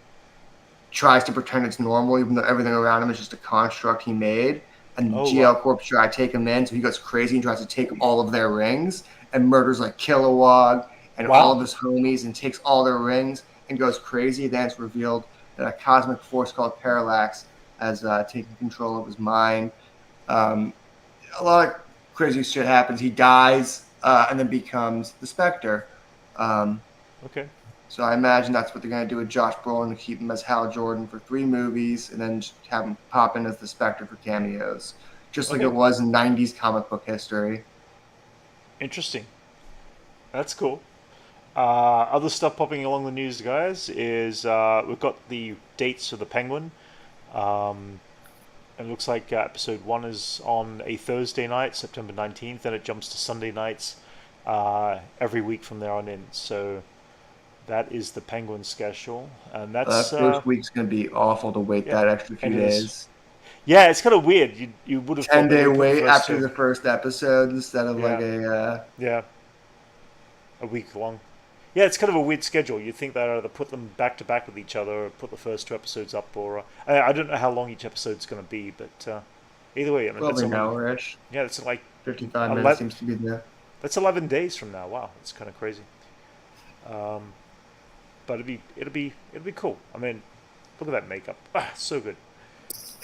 tries to pretend it's normal, even though everything around him is just a construct he made. And Oh, GL wow. Corp try to take him in, so he goes crazy and tries to take all of their rings and murders like Kilowog and Wow. all of his homies and takes all their rings and goes crazy. Then it's revealed that a cosmic force called Parallax has taken control of his mind. a lot of crazy shit happens. He dies and then becomes the Spectre. Okay. So I imagine that's what they're going to do with Josh Brolin, to keep him as Hal Jordan for 3 movies and then just have him pop in as the Spectre for cameos. Just like Okay. it was in 90s comic book history. Interesting. That's cool. Other stuff popping along the news, guys, is we've got the dates for the Penguin. It looks like episode 1 is on a Thursday night, September 19th, and it jumps to Sunday nights every week from there on in. So that is the Penguin schedule, and that's First week's going to be awful to wait that extra few it is. days. Yeah, it's kind of weird. You would have 10-day thought wait first after the first episode instead of like a... a week long. Yeah, it's kind of a weird schedule. You'd think they'd either put them back to back with each other or put the first 2 episodes up, or I don't know how long each episode's going to be, but either way, I mean, Probably an hour-ish. Yeah, it's like 55 minutes seems to be there. That's 11 days from now. Wow, it's kind of crazy. But it'll be cool. I mean, look at that makeup. So good.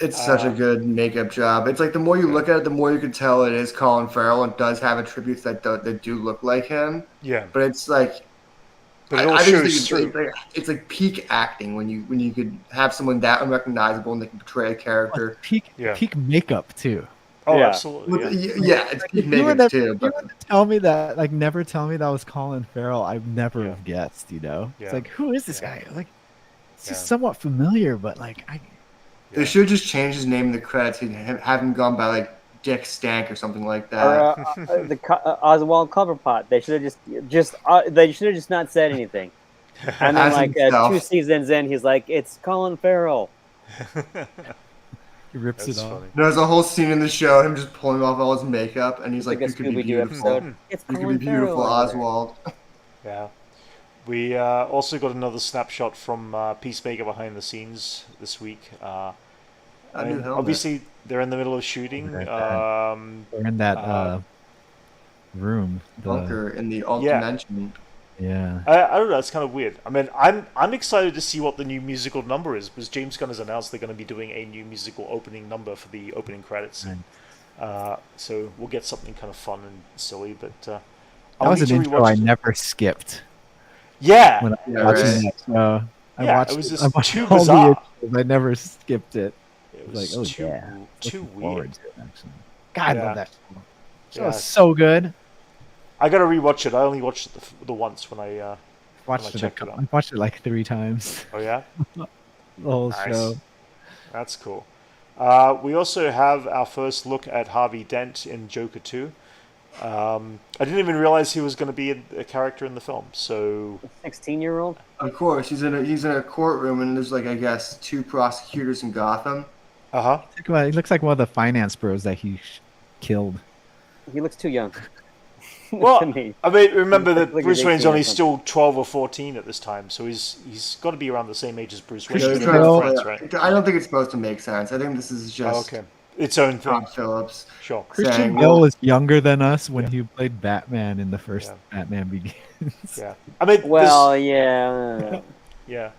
It's such a good makeup job. It's like the more you look at it, the more you can tell it is Colin Farrell and does have attributes that do look like him. Yeah. But it's like, but it all shows through. It's like peak acting when you could have someone that unrecognizable and they can portray a character. Peak makeup too. Oh, Yeah. absolutely. Yeah, it's peak makeup too. But tell me that, like, never tell me that was Colin Farrell. I've never have guessed. You know, it's like, who is this guy? Like, it's just somewhat familiar, but like They should just change his name in the credits and have him gone by like Dick Stank or something like that. Or Oswald Cobblepot. They should have just not said anything. And then like 2 seasons in, he's like, "It's Colin Farrell." he rips That's it off. funny. There's a whole scene in the show him just pulling off all his makeup, and he's like, a "You could be Scooby-Doo beautiful. episode. It's You could Colin be beautiful, Farrell. Oswald." Yeah. We also got another snapshot from Peacemaker behind the scenes this week. A new helmet. Obviously, they're in the middle of shooting. They're in that room. Bunker in the alt Yeah. dimension. Yeah. I don't know. It's kind of weird. I mean, I'm excited to see what the new musical number is, because James Gunn has announced they're going to be doing a new musical opening number for the opening credits. Right. So we'll get something kind of fun and silly. But That was an intro I never skipped. Yeah. When I was Yeah, watching right. that show. It was just I watched too all the bizarre. intros. I never skipped it. It Like, was oh too yeah. too Looking forward weird. to it, actually. God, I Yeah. love that show. Show Yeah. is so good. I got to rewatch it. I only watched it the once when I Watched it. checked it out. I watched it like 3 times. Oh yeah. The whole Nice. show. That's cool. We also have our first look at Harvey Dent in Joker 2. I didn't even realize he was going to be a character in the film. So 16-year-old. Of course, he's in a courtroom, and there's like, I guess, 2 prosecutors in Gotham. He looks like one of the finance bros that he killed. He looks too young. Well, to me. I mean, remember He that looks like Bruce he's Wayne's 18 or only something. still 12 or 14 at this time, so he's got to be around the same age as Bruce Wayne. They're Christian trying to Bale- play- Friends, right? I don't think it's supposed to make sense. I think this is just Okay, its own thing. Tom Phillips. Sure. Christian saying, Bale well, was younger than us when Yeah. he played Batman in the first Yeah. Batman Begins. Yeah. I mean, Well, yeah. yeah.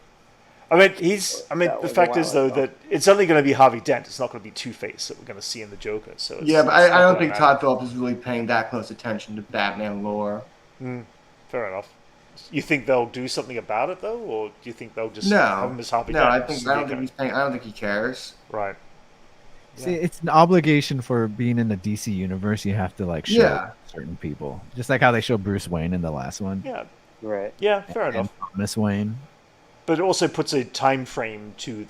I mean, That the was a fact while is though ago. that it's only going to be Harvey Dent. It's not going to be Two-Face that we're going to see in the Joker. So it's, Yeah, but it's I not don't gonna think matter. Todd Phillips is really paying that close attention to Batman lore. Fair enough. You think they'll do something about it though, or do you think they'll just No, have him as Harvey no, Dent? I Just don't be think he's paying. I don't think he cares. right. See, it's an obligation for being in the DC universe. You have to like show Yeah. certain people, just like how they show Bruce Wayne in the last one. Yeah. Right. Yeah. Fair and enough. Thomas Wayne. But it also puts a time frame to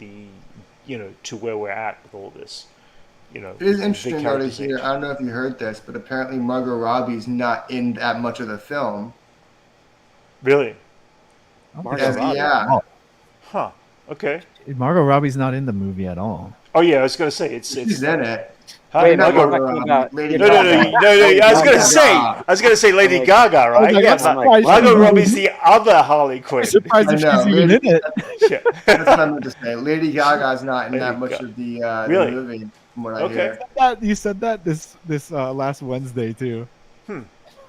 to where we're at with all this. It is the interesting though to character's hear. age. I don't know if you heard this, but apparently Margot Robbie's not in that much of the film. Really? Margot As- Robbie. yeah, Huh. Okay. Margot Robbie's not in the movie at all. Oh yeah, I was gonna say it's she's in it. Huh? Wait, Not Margot- Margot- talking about- Lady No, no, no, Gaga. no, no. I was Lady gonna Gaga. say Lady Like- Gaga, right? like, Yeah, that's but surprised Margot she's- Robbie's the other Harley Quinn. I'm surprised I if know, she's even Lady- in it. Shit. That's what I meant to say. Lady Gaga's not in Lady that much Gaga. of the Really? movie, from what I Okay. hear. You said that this last Wednesday too. Hmm.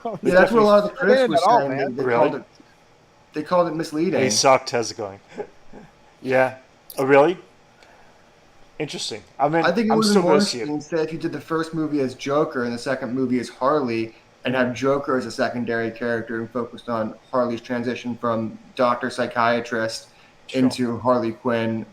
Oh, Yeah, that's what a lot of the critics in were at all, saying. man. They Really? called it misleading. He sucked. How's it going? Yeah. Oh, really? Interesting. I mean, I think it I'm would have still been more going to see interesting it. instead if you did the first movie as Joker and the second movie as Harley, and have Joker as a secondary character and focused on Harley's transition from doctor psychiatrist Sure. into Harley Quinn,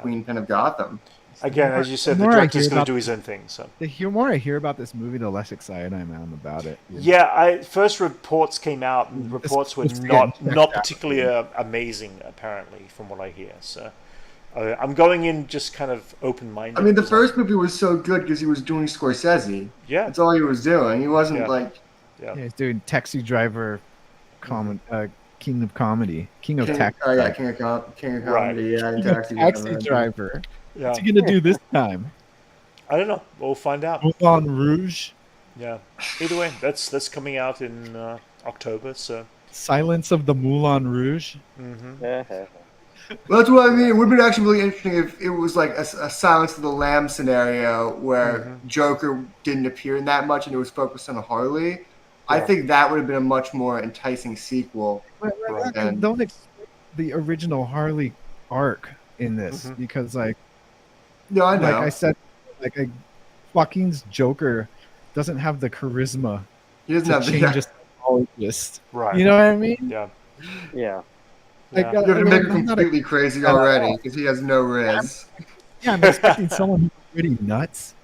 Queen Pin of Gotham. Again, as you said, the more I director's hear going about to do his own thing. So The more I hear about this movie, the less excited I am about it. yeah, first reports came out, and reports were supposed to get not checked out. particularly amazing, apparently, from what I hear. So I'm going in just kind of open-minded. I mean, the because first movie was so good because he was doing Scorsese. Yeah. That's all he was doing. He wasn't Yeah. like Yeah, he's doing Taxi Driver, King of Comedy, King of Taxi. Oh yeah, Driver. King of Right. Comedy. Yeah, and King of Taxi Taxi Driver. Driver. Yeah. What's he gonna do this time? I don't know. We'll find out. Moulin Rouge, Yeah. Either way, that's coming out in October. So. Silence of the Moulin Rouge. Well, that's what I mean. It would have been actually really interesting if it was like a Silence of the Lamb scenario where Joker didn't appear in that much and it was focused on Harley. I think that would have been a much more enticing sequel. And don't expect the original Harley arc in this because, like, No, I know. like I said, Joaquin's Joker doesn't have the charisma He doesn't to have change the. a psychologist. Right. You know what I mean? Yeah. Yeah. Like, Yeah. You have to make him I'm not completely crazy already because he has no riz. I'm expecting someone who's pretty nuts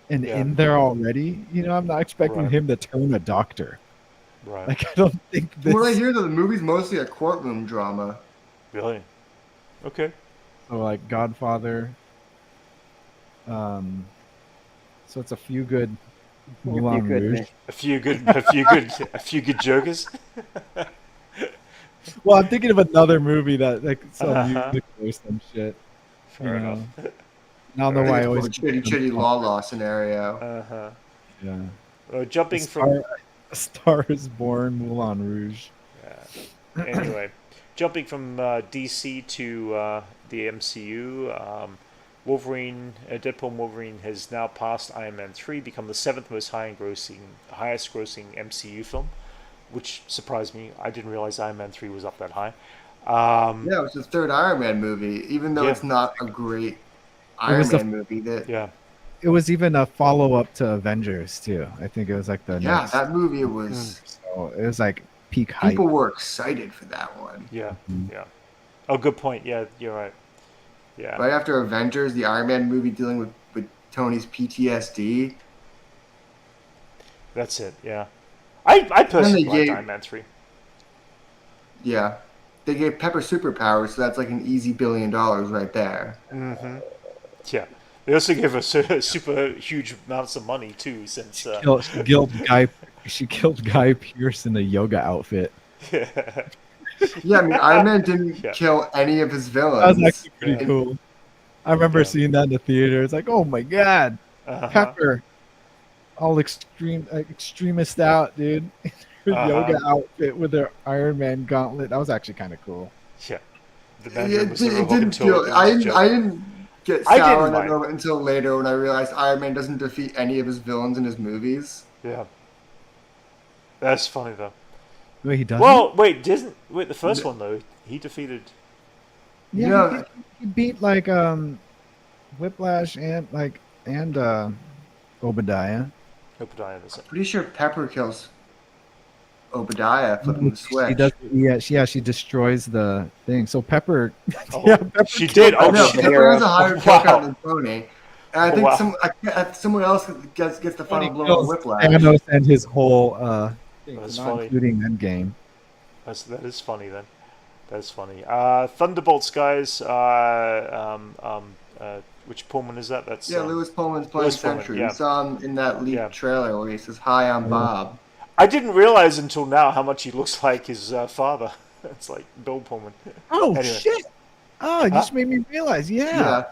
and Yeah. in there already. You know, I'm not expecting Right. him to turn a doctor. Right. Like, I don't think this. From what I hear, though, the movie's mostly a courtroom drama. Really. Okay. So, like, Godfather. So it's a few good Moulin good, Rouge. man. A few good jokers. Well, I'm thinking of another movie that like some music or some shit. Fair enough. I don't know why I always a chitty la scenario. Yeah. Jumping A from Star is Born, Moulin Rouge. anyway, jumping from DC to the MCU. Wolverine, Deadpool and Wolverine has now passed Iron Man 3, become the 7th most highest grossing MCU film, which surprised me. I didn't realize Iron Man 3 was up that high. Yeah, it was the third Iron Man movie, even though it's not a great Iron Man movie. It was even a follow-up to Avengers too. I think it was like the next. That movie was. So it was like peak hype. People were excited for that one. Yeah. Oh, good point. Yeah, you're right. Yeah. Right after Avengers, the Iron Man movie dealing with Tony's PTSD. That's it. Yeah. I personally liked Iron Man 3. Yeah. They gave Pepper superpowers, so that's like an easy $1 billion right there. Yeah. They also gave us super huge amounts of money too, since She killed Guy Pearce in a yoga outfit. Yeah, I mean, Iron Man didn't kill any of his villains. That was actually pretty cool. I remember seeing that in the theater. It's like, oh my god, Pepper, all extremist out, dude. Her yoga outfit with her Iron Man gauntlet. That was actually kind of cool. Yeah. It didn't feel. I didn't get sour on that moment until later when I realized Iron Man doesn't defeat any of his villains in his movies. Yeah. That's funny though. Wait, he doesn't? Well, the first one though, he defeated. Yeah, he beat like Whiplash and Obadiah. Obadiah does it. Pretty sure Pepper kills Obadiah flipping the switch. She does. Yeah, she destroys the thing. So Pepper. Pepper she did. Oh, no, Pepper has a higher kill count than Tony. And I think someone else gets the final blow on Whiplash. Thanos and his whole thing, That's not funny. including Endgame. That is funny then. That's funny. Thunderbolts, guys. Which Pullman is that? That's Lewis Pullman's playing Sentry. Yeah. We saw him in that leaked trailer where he says, "Hi, I'm Bob." I didn't realize until now how much he looks like his father. It's like Bill Pullman. Oh shit! Oh, you just made me realize. Yeah.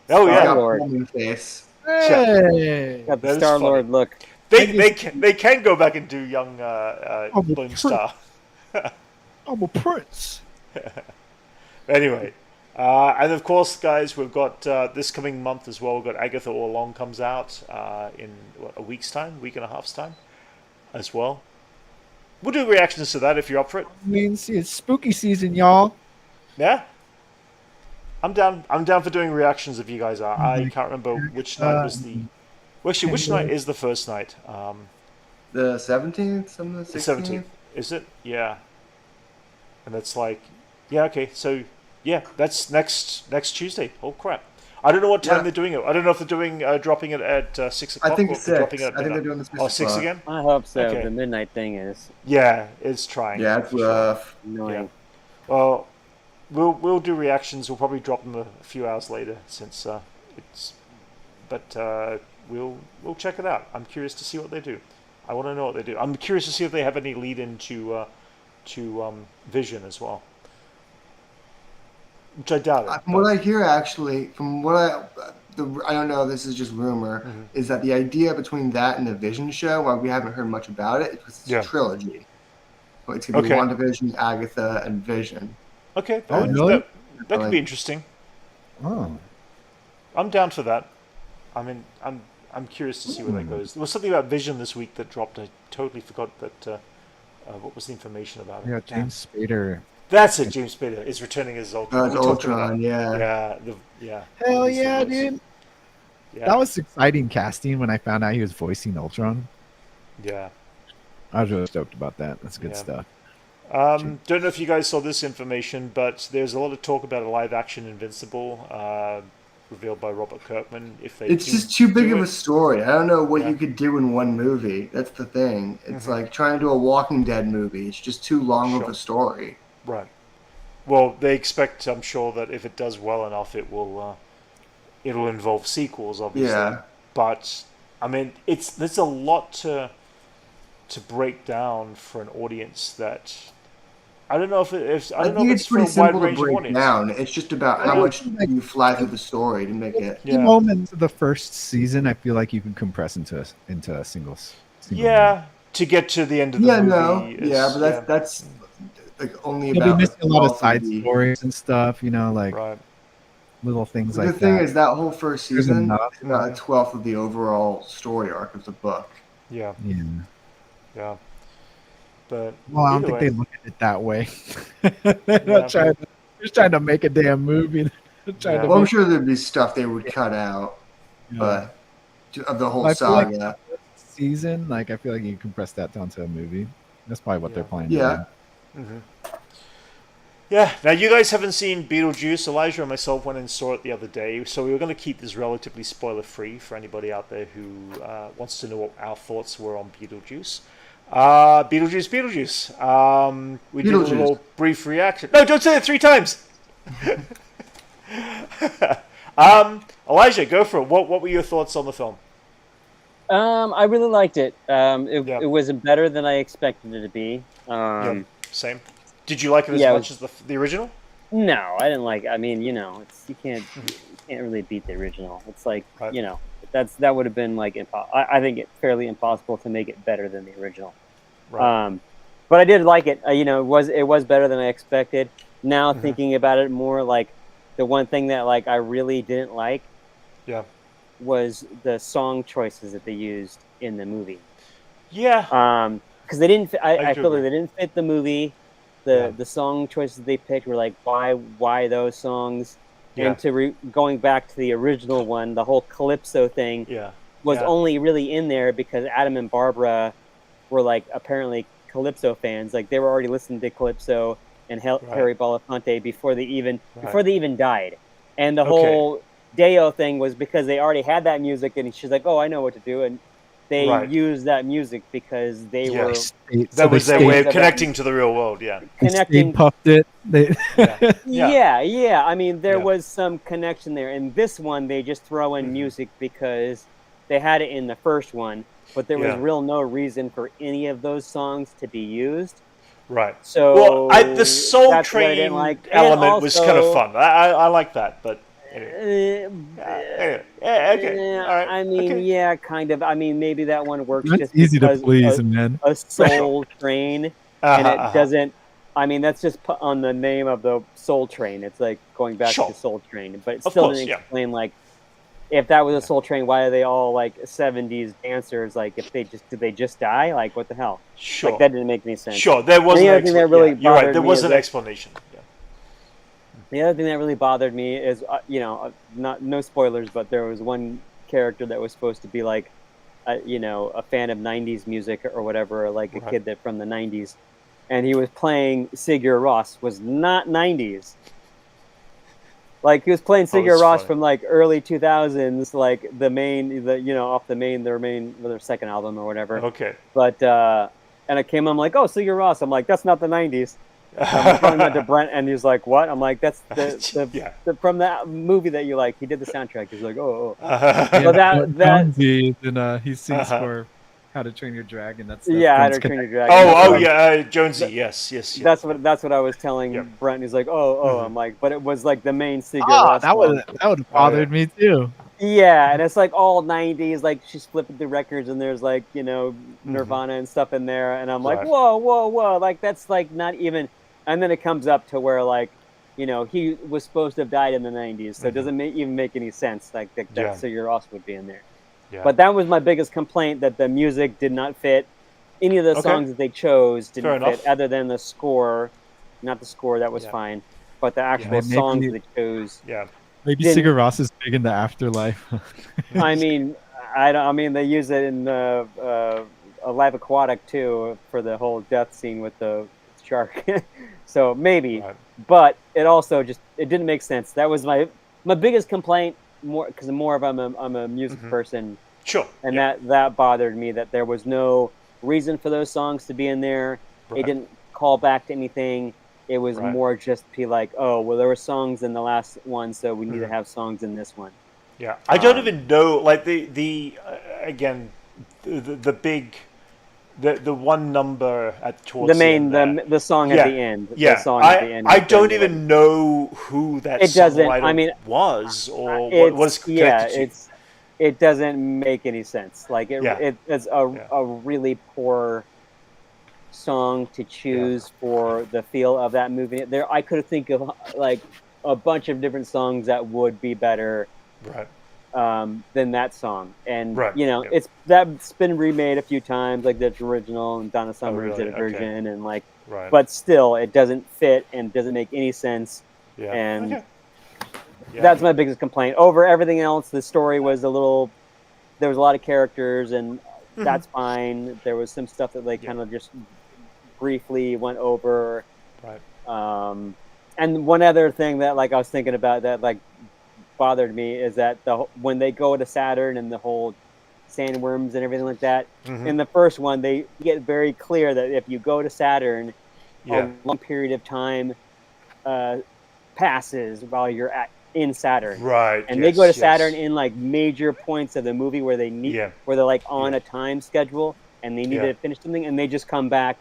Oh yeah. Pullman face. Hey. Got the Star-Lord look. They can go back and do young Lone Star. I'm a prince. Anyway, and of course, guys, we've got this coming month as well. We've got Agatha All Along comes out in a week and a half's time, as well. We'll do reactions to that if you're up for it. I mean, see, it's spooky season, y'all. Yeah. I'm down. I'm down for doing reactions if you guys are. I can't remember which night was the. Well, actually, which night is the first night? The 17th, some of the The 16th. 17th. Is it? Yeah. And that's like, yeah, okay. So, yeah, that's next Tuesday. Oh crap! I don't know what time Yeah. they're doing it. I don't know if they're doing dropping it at 6 I o'clock think or it's if they're dropping 6. it at I think they're midnight. doing the 6 Oh, 6 o'clock. again? I hope so. Okay. The midnight thing is Yeah, it's trying. Yeah, it's for sure. rough. annoying. Well, we'll do reactions. We'll probably drop them a few hours later since it's. But we'll check it out. I'm curious to see what they do. I want to know what they do. I'm curious to see if they have any lead into Vision as well, which I doubt it. From what I hear, actually, from what I don't know, this is just rumor, is that the idea between that and the Vision show, while we haven't heard much about it, is because it's Yeah. a trilogy. So it's going to be WandaVision, Agatha, and Vision. Okay, Oh, really? that could be interesting. Oh, I'm down for that. I mean, I'm curious to see where that goes. There was something about Vision this week that dropped. I totally forgot that. What was the information about it? yeah, James Spader. That's it. James Spader is returning as Ultron. It's We talked about Ultron, that. yeah. Yeah. Hell Yes, it yeah, was. dude! Yeah. That was exciting casting when I found out he was voicing Ultron. Yeah. I was really stoked about that. That's good Yeah. stuff. Don't know if you guys saw this information, but there's a lot of talk about a live-action Invincible revealed by Robert Kirkman. If they It's do just too big do of a it. story. I don't know what Yeah. you could do in one movie. That's the thing. It's like trying to do a Walking Dead movie. It's just too long of Sure. a story. Right. Well, they expect, I'm sure, that if it does well enough, it'll involve sequels, obviously. Yeah. But I mean, there's a lot to break down for an audience that I don't know if I don't know think if it's it's for a pretty wide simple to range of break audience. down. It's just about how much you fly through the story to make it. The Yeah. moments of the first season, I feel like you can compress into a single Yeah, to get to the end of the Yeah, movie. no, is- yeah, but that's like only You'll be about missing a lot of 12th side the- stories and stuff, like right. little things The like thing that. is that whole first There's season enough. is about a 12th of the overall story arc of the book. Yeah, Yeah. yeah. But Well, I don't either think way, they look at it that way. They're Yeah. not trying. They're just trying to make a damn movie. They're trying Yeah. to Well, I'm make, sure there'd be stuff they would cut out, but of the whole I feel like saga. season, I feel like you compress that down to a movie. That's probably what they're Yeah. planning. Yeah. To do. Yeah, now you guys haven't seen Beetlejuice. Elijah and myself went and saw it the other day, so we were going to keep this relatively spoiler-free for anybody out there who wants to know what our thoughts were on Beetlejuice. Beetlejuice Beetlejuice. We did a Beetlejuice. little brief reaction. No, don't say it 3 times! Elijah, go for it. What were your thoughts on the film? I really liked it. Yeah. It was better than I expected it to be. Yeah, same. Did you like it as yeah, it much as the original? No, I didn't like. I mean, you can't really beat the original. It's like Right. that would have been like I think it's fairly impossible to make it better than the original. Right. But I did like it. It was better than I expected. Now thinking about it more, like the one thing that I really didn't like Yeah. was the song choices that they used in the movie. Yeah. Because they didn't. I do feel like agree. they didn't fit the movie. The song choices they picked were like, why those songs? Yeah. And going back to the original one, the whole Calypso thing Yeah. was Yeah. only really in there because Adam and Barbara were apparently Calypso fans. Like they were already listening to Calypso and Harry Belafonte before they even died. And the whole Deo thing was because they already had that music, and she's like, "Oh, I know what to do," and they used that music because they were That was their way of stayed- connecting to the real world. Yeah. connecting. They puffed it. They Yeah. I mean, there Yeah. was some connection there. In this one, they just throw in music because they had it in the first one, but there was no reason for any of those songs to be used. Right. So the Soul that's what I Train didn't like. And element was kind of also, fun. I like that, but anyway. Anyway. Yeah, okay. All right. I mean, okay. yeah, kind of. I mean, maybe that one works That's just easy to because please, man. a Soul Train, and it doesn't. I mean, that's just put on the name of the Soul Train. It's like going back to Soul Train, but it Of still course, didn't yeah. explain if that was a Soul Train, why are they all 70s dancers? If did they just die? What the hell? Sure. That didn't make any sense. Sure, there was The an other thing that explanation. really You're right. bothered There me was is an that- explanation. Yeah. The other thing that really bothered me is, no spoilers, but there was one character that was supposed to be like, a fan of '90s music or whatever, or like a Right. kid that from the '90s, and he was playing Sigur Rós, was not '90s. Like he was playing Oh, Sigur that's Rós funny. from like early 2000s, like off their second album or whatever. Okay. But and I came, I'm like, oh, Sigur Rós. I'm like, that's not the '90s. I'm telling that to Brent, and he's like, "What?" I'm like, "That's Yeah. the from that movie that you like." He did the soundtrack. He's like, "Oh." Yeah, But that Jonesy, and he sings Uh-huh. for How to Train Your Dragon. That's yeah, How Brent's to Train Your connection. Dragon. Oh, yeah, Jonesy. Yes. Yeah. That's what I was telling Yep. Brent. He's like, "Oh." Mhm. I'm like, but it was like the main Sigur Ah, Rós that song. would have bothered me too. Yeah, and it's like all '90s. Like she's flipping through records, and there's like Nirvana and stuff in there, and I'm like, Right. whoa, like that's like not even. And then it comes up to where like, he was supposed to have died in the '90s, so it doesn't even make any sense. Like that Yeah. Sigur Rós would be in there. Yeah. But that was my biggest complaint, that the music did not fit. Any of the Okay. songs that they chose Fair didn't fit, enough. other than the score. Not the score, that was Yeah. fine. But the actual maybe- songs they chose. Yeah. Maybe Didn't- Sigur Rós is big in the afterlife. I mean, I mean, they use it in a Live Aquatic too for the whole death scene with the shark. So maybe, Right. but it also it didn't make sense. That was my biggest complaint, more because I'm a music person, Sure. and yeah. that bothered me, that there was no reason for those songs to be in there. Right. It didn't call back to anything. It was Right. more just be like, oh, well, there were songs in the last one, so we need to have songs in this one. Yeah, I don't even know. Like the again, the big, the one number at towards The main the end there. the song Yeah. at the end. Yeah, The song at the end. I is don't generally- even know who that It doesn't- songwriter I mean, was or what It's- was connected to. it doesn't make any sense. Like Yeah. it's a really poor song to choose for the feel of that movie. I could think of like a bunch of different songs that would be better Right. than that song. And Right, yeah. that's been remade a few times, like the original, and Donna Summers really? did a Okay. version, and like, Right. but still, it doesn't fit and doesn't make any sense. yeah. and Okay. Yeah. That's my biggest complaint. Over everything else, the story was there was a lot of characters, and that's fine. There was some stuff that they kind of just briefly went over. Right. And one other thing that like I was thinking about that like bothered me is that when they go to Saturn and the whole sandworms and everything like that, in the first one they get very clear that if you go to Saturn, Yeah. a long period of time passes while you're in Saturn. Right. And they go to yes, Saturn yes. in like major points of the movie where they need, Yeah. where they're like on a time schedule and they need Yeah. to finish something, and they just come back,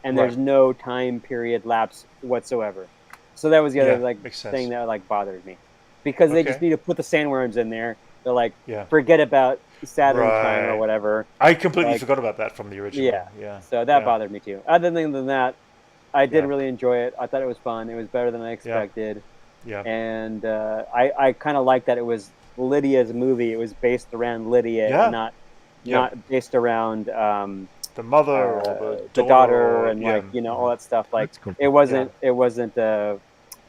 and Right. there's no time period lapse whatsoever. So that was the other Yeah, like makes sense. thing that like bothered me, because they just Okay. need to put the sandworms in there. They're like, Yeah. forget about Saturn time or Right. whatever. I completely like- forgot about that from the original. Yeah. Yeah. So that Yeah. bothered me too. Other than that, I did Yeah. really enjoy it. I thought it was fun. It was better than I expected. Yeah. And I kind of like that it was Lydia's movie. It was based around Lydia, Yeah. and not based around The mother or the daughter and yeah. like all that stuff. Like That's cool. it wasn't.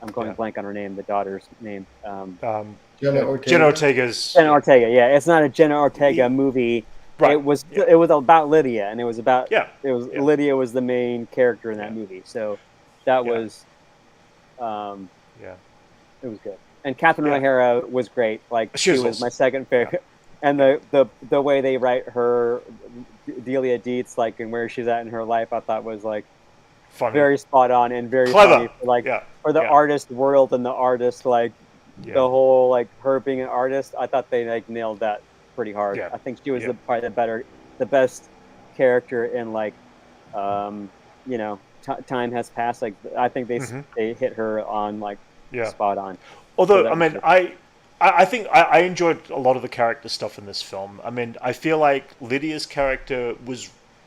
I'm going Yeah. blank on her name. The daughter's name. Jenna Ortega. Jenna Ortega's. Jenna Ortega. Yeah, it's not a Jenna Ortega movie. Right. It was. Yeah. It was about Lydia, and it was about. Yeah. It was Yeah. Lydia was the main character in that movie. So that Yeah. was. Yeah. It was good. And Catherine Yeah. O'Hara was great. Like She she was was awesome. my second favorite. And the way they write her Delia Dietz, like, and where she's at in her life, I thought was like Funny. very spot on and very Clever. funny for, like Yeah. for the Yeah. artist world and the artist, like Yeah. the whole like her being an artist. I thought they like nailed that pretty hard. Yeah. I think she was Yeah. probably the best character in like time has passed. Like I think they hit her on like Yeah. spot on. Although, that I mean, was I think I enjoyed a lot of the character stuff in this film. I mean, I feel like Lydia's character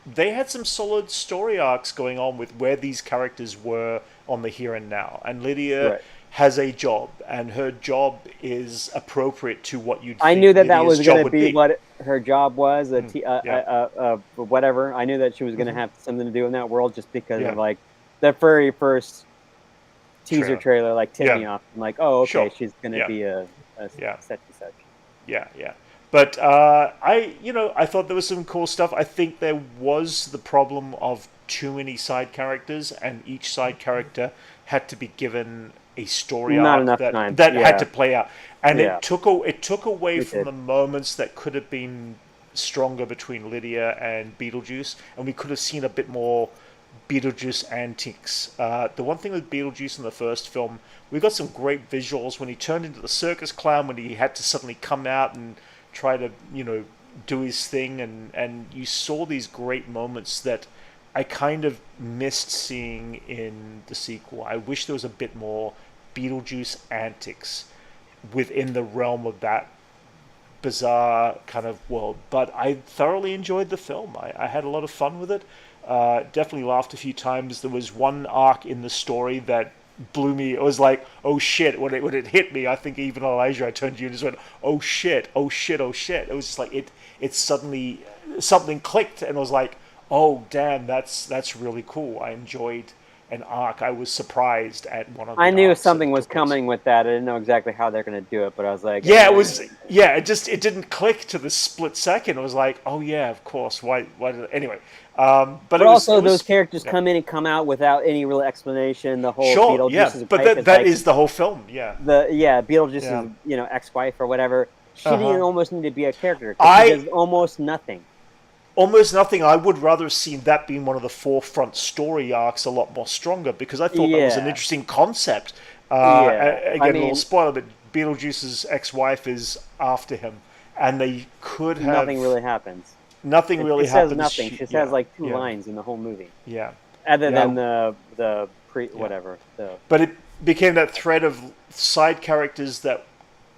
they had some solid story arcs going on with where these characters were on the here and now. And Lydia Right. has a job, and her job is appropriate to what you'd I think knew that Lydia's was job going to would be what her job was, whatever. I knew that she was going to have something to do in that world just because Yeah. of like the very first teaser trailer like tipped me off. I'm like, oh, okay, Sure. she's gonna be a Yeah. such and such. Yeah, yeah. But I thought there was some cool stuff. I think there was the problem of too many side characters, and each side character had to be given a story Not arc enough that time. had to play out, and Yeah. it took away It from did. the moments that could have been stronger between Lydia and Beetlejuice, and we could have seen a bit more Beetlejuice antics. The one thing with Beetlejuice in the first film, we got some great visuals when he turned into the circus clown, when he had to suddenly come out and try to, do his thing, and you saw these great moments that I kind of missed seeing in the sequel. I wish there was a bit more Beetlejuice antics within the realm of that bizarre kind of world. But I thoroughly enjoyed the film. I had a lot of fun with it. Definitely laughed a few times. There was one arc in the story that blew me. It was like, oh shit, when it hit me, I think even Elijah, I turned to you and just went, oh shit, oh shit, oh shit. It was just like it suddenly something clicked, and it was like, oh damn, that's really cool. I enjoyed an arc. I was surprised at one of the I knew arcs something that was took place. coming with that. I didn't know exactly how they're going to do it, but I was like, Yeah, it was. Yeah, it didn't click to the split second. It was like, oh yeah, of course. Why? Anyway, but it was, also it was, those characters come in and come out without any real explanation. The whole sure, Beetlejuice yeah, is but wife that like, is the whole film. Yeah, Beetlejuice's Yeah. ex-wife or whatever. She didn't almost need to be a character. I- She does almost nothing. almost nothing. I would rather have seen that being one of the forefront story arcs, a lot more stronger, because I thought that was an Yeah. interesting concept. Yeah, Again, I a mean- little spoiler, but Beetlejuice's ex-wife is after him, and they could have Nothing really happens. Nothing really It happens. says nothing. She yeah, has like two yeah, lines in the whole movie, Yeah. other Yeah. than the whatever. The But it became that thread of side characters that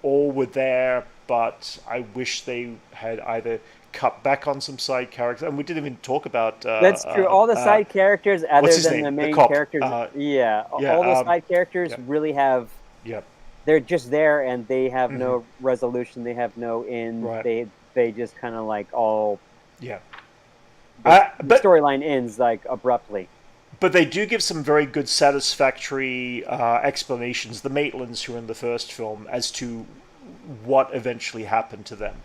all were there, but I wish they had either cut back on some side characters. And we didn't even talk about. That's true. All the side characters, other what's his than name? the The main cop. characters, yeah, all the side characters yeah. really have. Yeah. They're just there, and they have no resolution. They have no end. Right. They just kind of like all. Yeah. The But storyline ends like abruptly. But they do give some very good, satisfactory explanations, the Maitlands who are in the first film, as to what eventually happened to them.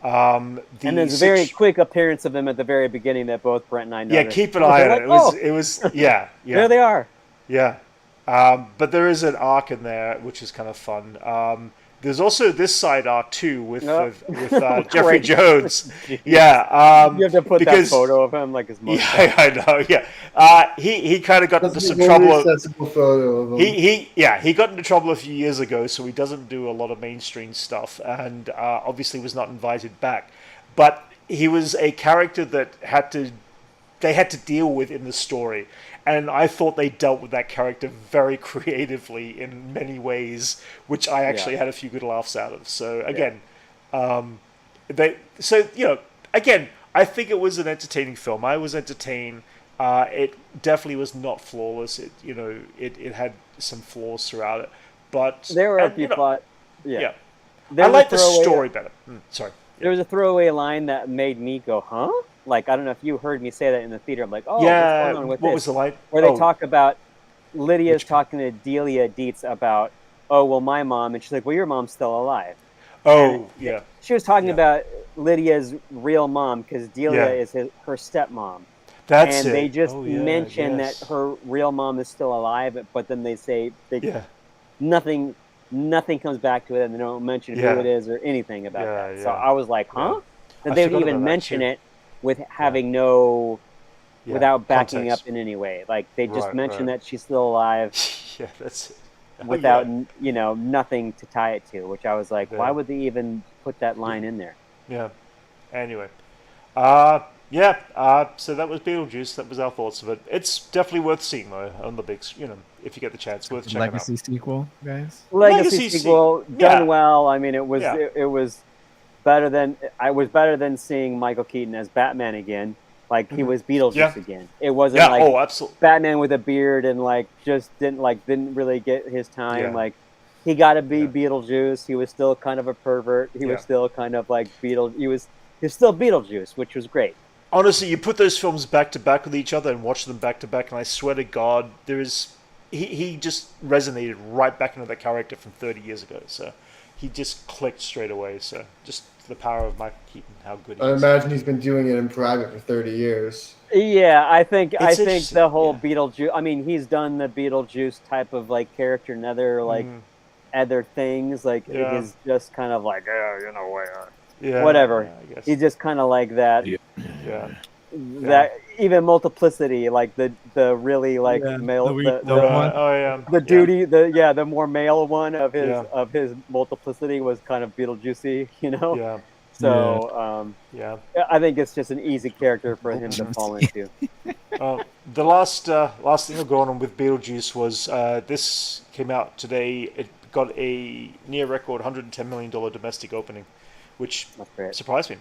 And there's a very quick appearance of them at the very beginning that both Brent and I Yeah, noticed. keep an eye on it. Like, It was yeah, yeah. there they are. Yeah. But there is an arc in there which is kind of fun. There's also this side arc too with Jeffrey Jones. Yeah. You have to put because, that photo of him like his mustache. Yeah, I know. Yeah. He kind of got into some trouble. Accessible photo of him. He got into trouble a few years ago, so he doesn't do a lot of mainstream stuff, and obviously was not invited back. But he was a character that they had to deal with in the story, and I thought they dealt with that character very creatively in many ways, which I actually had a few good laughs out of. So again, again, I think it was an entertaining film. I was entertained. It definitely was not flawless. It had some flaws throughout it, but There were a few plot. yeah. There I was a like the throwaway- story better. Sorry. There was a throwaway line that made me go, huh? Like, I don't know if you heard me say that in the theater. I'm like, oh, Yeah. what's going on with What this? was the line? Where they Oh, talk about Lydia's talking to Delia Dietz about, oh, well, my mom. And she's like, well, your mom's still alive. Oh, yeah. She was talking Yeah. about Lydia's real mom because Delia Yeah. is her stepmom. That's and it. they just Oh, yeah, mention yes. that her real mom is still alive, but then they say Yeah. nothing comes back to it, and they don't mention Yeah. who it is or anything about Yeah, that. yeah. So I was like, huh? Yeah. That I they forgot would even about that, mention too. it with having no, Yeah, without backing context. up in any way. Like they just Right, mention right. that she's still alive Yeah, that's it. Oh, without, yeah. nothing to tie it to, which I was like, Yeah. why would they even put that line in there? Yeah. Anyway. So that was Beetlejuice. That was our thoughts of it. It's definitely worth seeing, though, on the big, if you get the chance. Worth checking Legacy sequel, guys. Legacy sequel done yeah. well. I mean, it was Yeah. it was better than seeing Michael Keaton as Batman again. Like he was Beetlejuice Yeah. again. It wasn't Yeah, like absolutely. Batman with a beard and like just didn't really get his time. Yeah. Like he got to be Yeah. Beetlejuice. He was still kind of a pervert. He Yeah. was still kind of like He was still Beetlejuice, which was great. Honestly, you put those films back to back with each other and watch them back to back, and I swear to God, there is he just resonated right back into that character from 30 years ago. So he just clicked straight away. So just the power of Michael Keaton, how good he I is. imagine he's been doing it in private for 30 years. Yeah, I think It's the whole interesting, Beetlejuice. I mean, he's done the Beetlejuice type of like character and other like other things. Like Yeah. he's just kind of like Yeah, whatever. yeah, I guess. He's just kind of like that. Yeah. That even Multiplicity, like the really like Yeah, male the weak the dumb one. Oh yeah. the duty the more male one of his Multiplicity was kind of Beetlejuicy, you know. Yeah. So Yeah. I think it's just an easy character for him to fall into. The last thing I'll go on with Beetlejuice was this came out today. It got a near record $110 million domestic opening, which That's great. surprised me.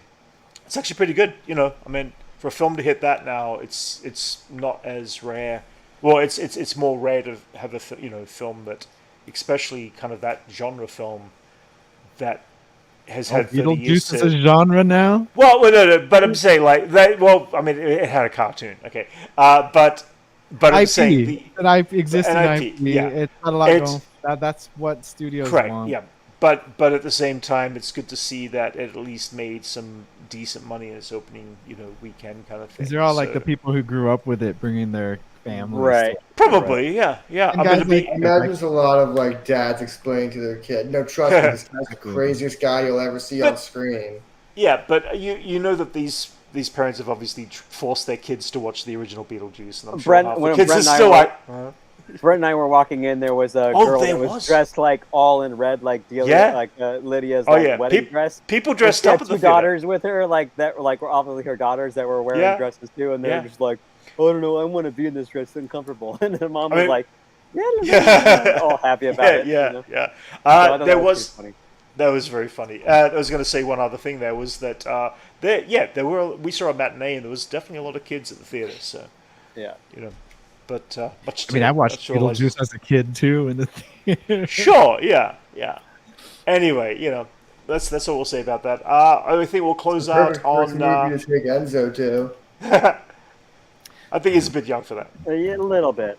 It's actually pretty good. I mean, for a film to hit that now, it's not as rare. Well, it's more rare to have a film that, especially kind of that genre film, that has had 30 years Beetlejuice is a genre now. well, no, but I'm saying like that. Well, I mean, it had a cartoon, okay, but I'm saying an existing an IP. yeah. It's not a lot It's- going. That's what studios correct, want. yeah. But at the same time, it's good to see that it at least made some decent money in its opening, weekend kind of thing. Because they're all like So- the people who grew up with it, bringing their families. Right. Probably, yeah. And I guys mean, I imagine there's a lot of like dads explaining to their kid, "No, trust me, this guy's the craziest guy you'll ever see on screen." yeah, but you know that these parents have obviously forced their kids to watch the original Beetlejuice, and I'm sure Brent- half the when kids Brent are and I still were- like. Brett and I were walking in. There was a Oh, girl there that was was? dressed like all in red, like Delia, Yeah. like Lydia's Oh like, yeah, wedding dress. people And dressed she had up at the two theater. daughters with her, like that, like were obviously her daughters that were wearing Yeah. dresses too, and they're Yeah. just like, "Oh, I don't know, I want to be in this dress, it's uncomfortable." And then mom I was mean- like, Yeah. all happy about it. Yeah, you know? yeah. So I thought There that was pretty funny. that was very funny. I was going to say one other thing. There was that there were we saw a matinee and there was definitely a lot of kids at the theater. So Yeah. but much. I mean, I watched sure like- Beetlejuice as a kid too in the theater. Sure, yeah. Anyway, that's all we'll say about that. I think we'll close out Perfect person on. movie to take Enzo to. I think he's a bit young for that. A little bit.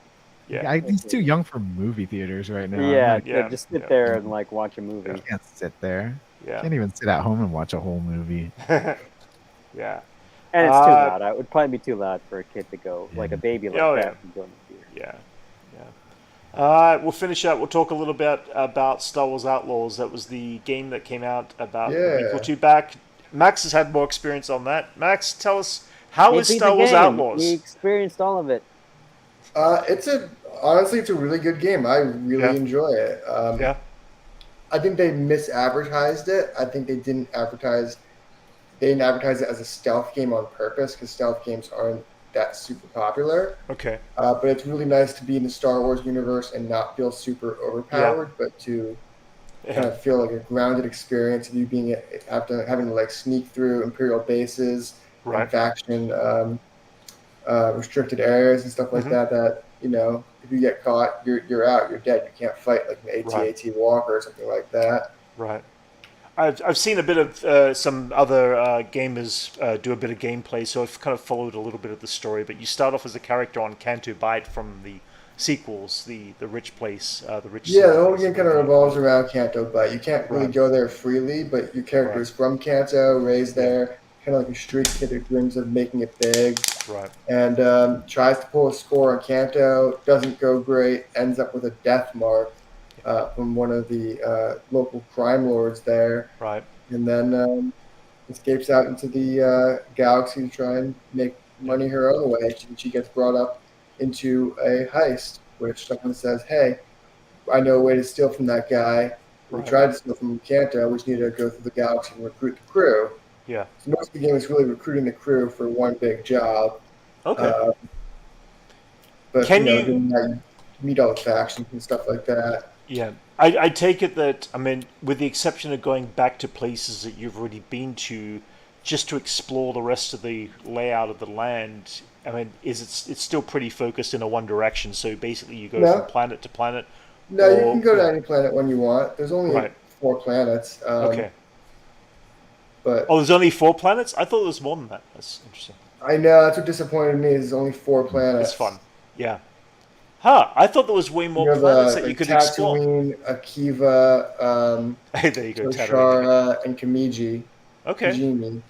Yeah, He's too young for movie theaters right now. Yeah, Yeah, just sit yeah. there and like watch a movie. I can't sit there. yeah, Can't even sit at home and watch a whole movie. yeah. And it's too Uh, loud. It would probably be too loud for a kid to go, like a baby like Oh, that. yeah. To go in the theater. Yeah. We'll finish up. We'll talk a little bit about Star Wars Outlaws. That was the game that came out about a week or two back. Max has had more experience on that. Max, tell us, how He is beat Star the Wars game. Outlaws? He experienced all of it. Honestly, it's a really good game. I really Yeah. enjoy it. Yeah. I think they misadvertised it. I think they didn't advertise it as a stealth game on purpose because stealth games aren't that super popular. Okay. But it's really nice to be in the Star Wars universe and not feel super overpowered, but to kind of feel like a grounded experience of you being having to like sneak through Imperial bases Right. and faction restricted areas and stuff like Mhm. that. That if you get caught, you're out. You're dead. You can't fight like an AT-AT walker or something like that. Right. I've seen a bit of some other gamers do a bit of gameplay, so I've kind of followed a little bit of the story. But you start off as a character on Canto Bight from the sequels, the rich place, the rich. Yeah, the whole place. game kind of revolves around Kanto, but you can't really Right. go there freely. But your character is from Kanto, raised there, kind of like a street kid that dreams of making it big, Right. and tries to pull a score on Kanto. Doesn't go great. Ends up with a death mark from one of the local crime lords there, Right. and then escapes out into the galaxy to try and make money her own way. She gets brought up into a heist, which someone says, "Hey, I know a way to steal from that guy. We Right. tried to steal from Kanto. We just need to go through the galaxy and recruit the crew." Yeah. So most of the game is really recruiting the crew for one big job. Okay. But Can you- doing that, you meet all the factions and stuff like that. Yeah. I take it that, I mean, with the exception of going back to places that you've already been to, just to explore the rest of the layout of the land, I mean, it's still pretty focused in a one direction. So basically, you go No. from planet to planet. No, you Or- can go to any planet when you want. There's only Right. 4 planets. Okay. But Oh, there's only 4 planets? I thought there was more than that. That's interesting. I know that's what disappointed me. Is only 4 planets. It's fun. Yeah. Huh? I thought there was way more You have planets that you could explore. Tatooine, Akiva, Hey, there you go, Tatooine. Toshara, and Kamiji. Okay, Kijimi.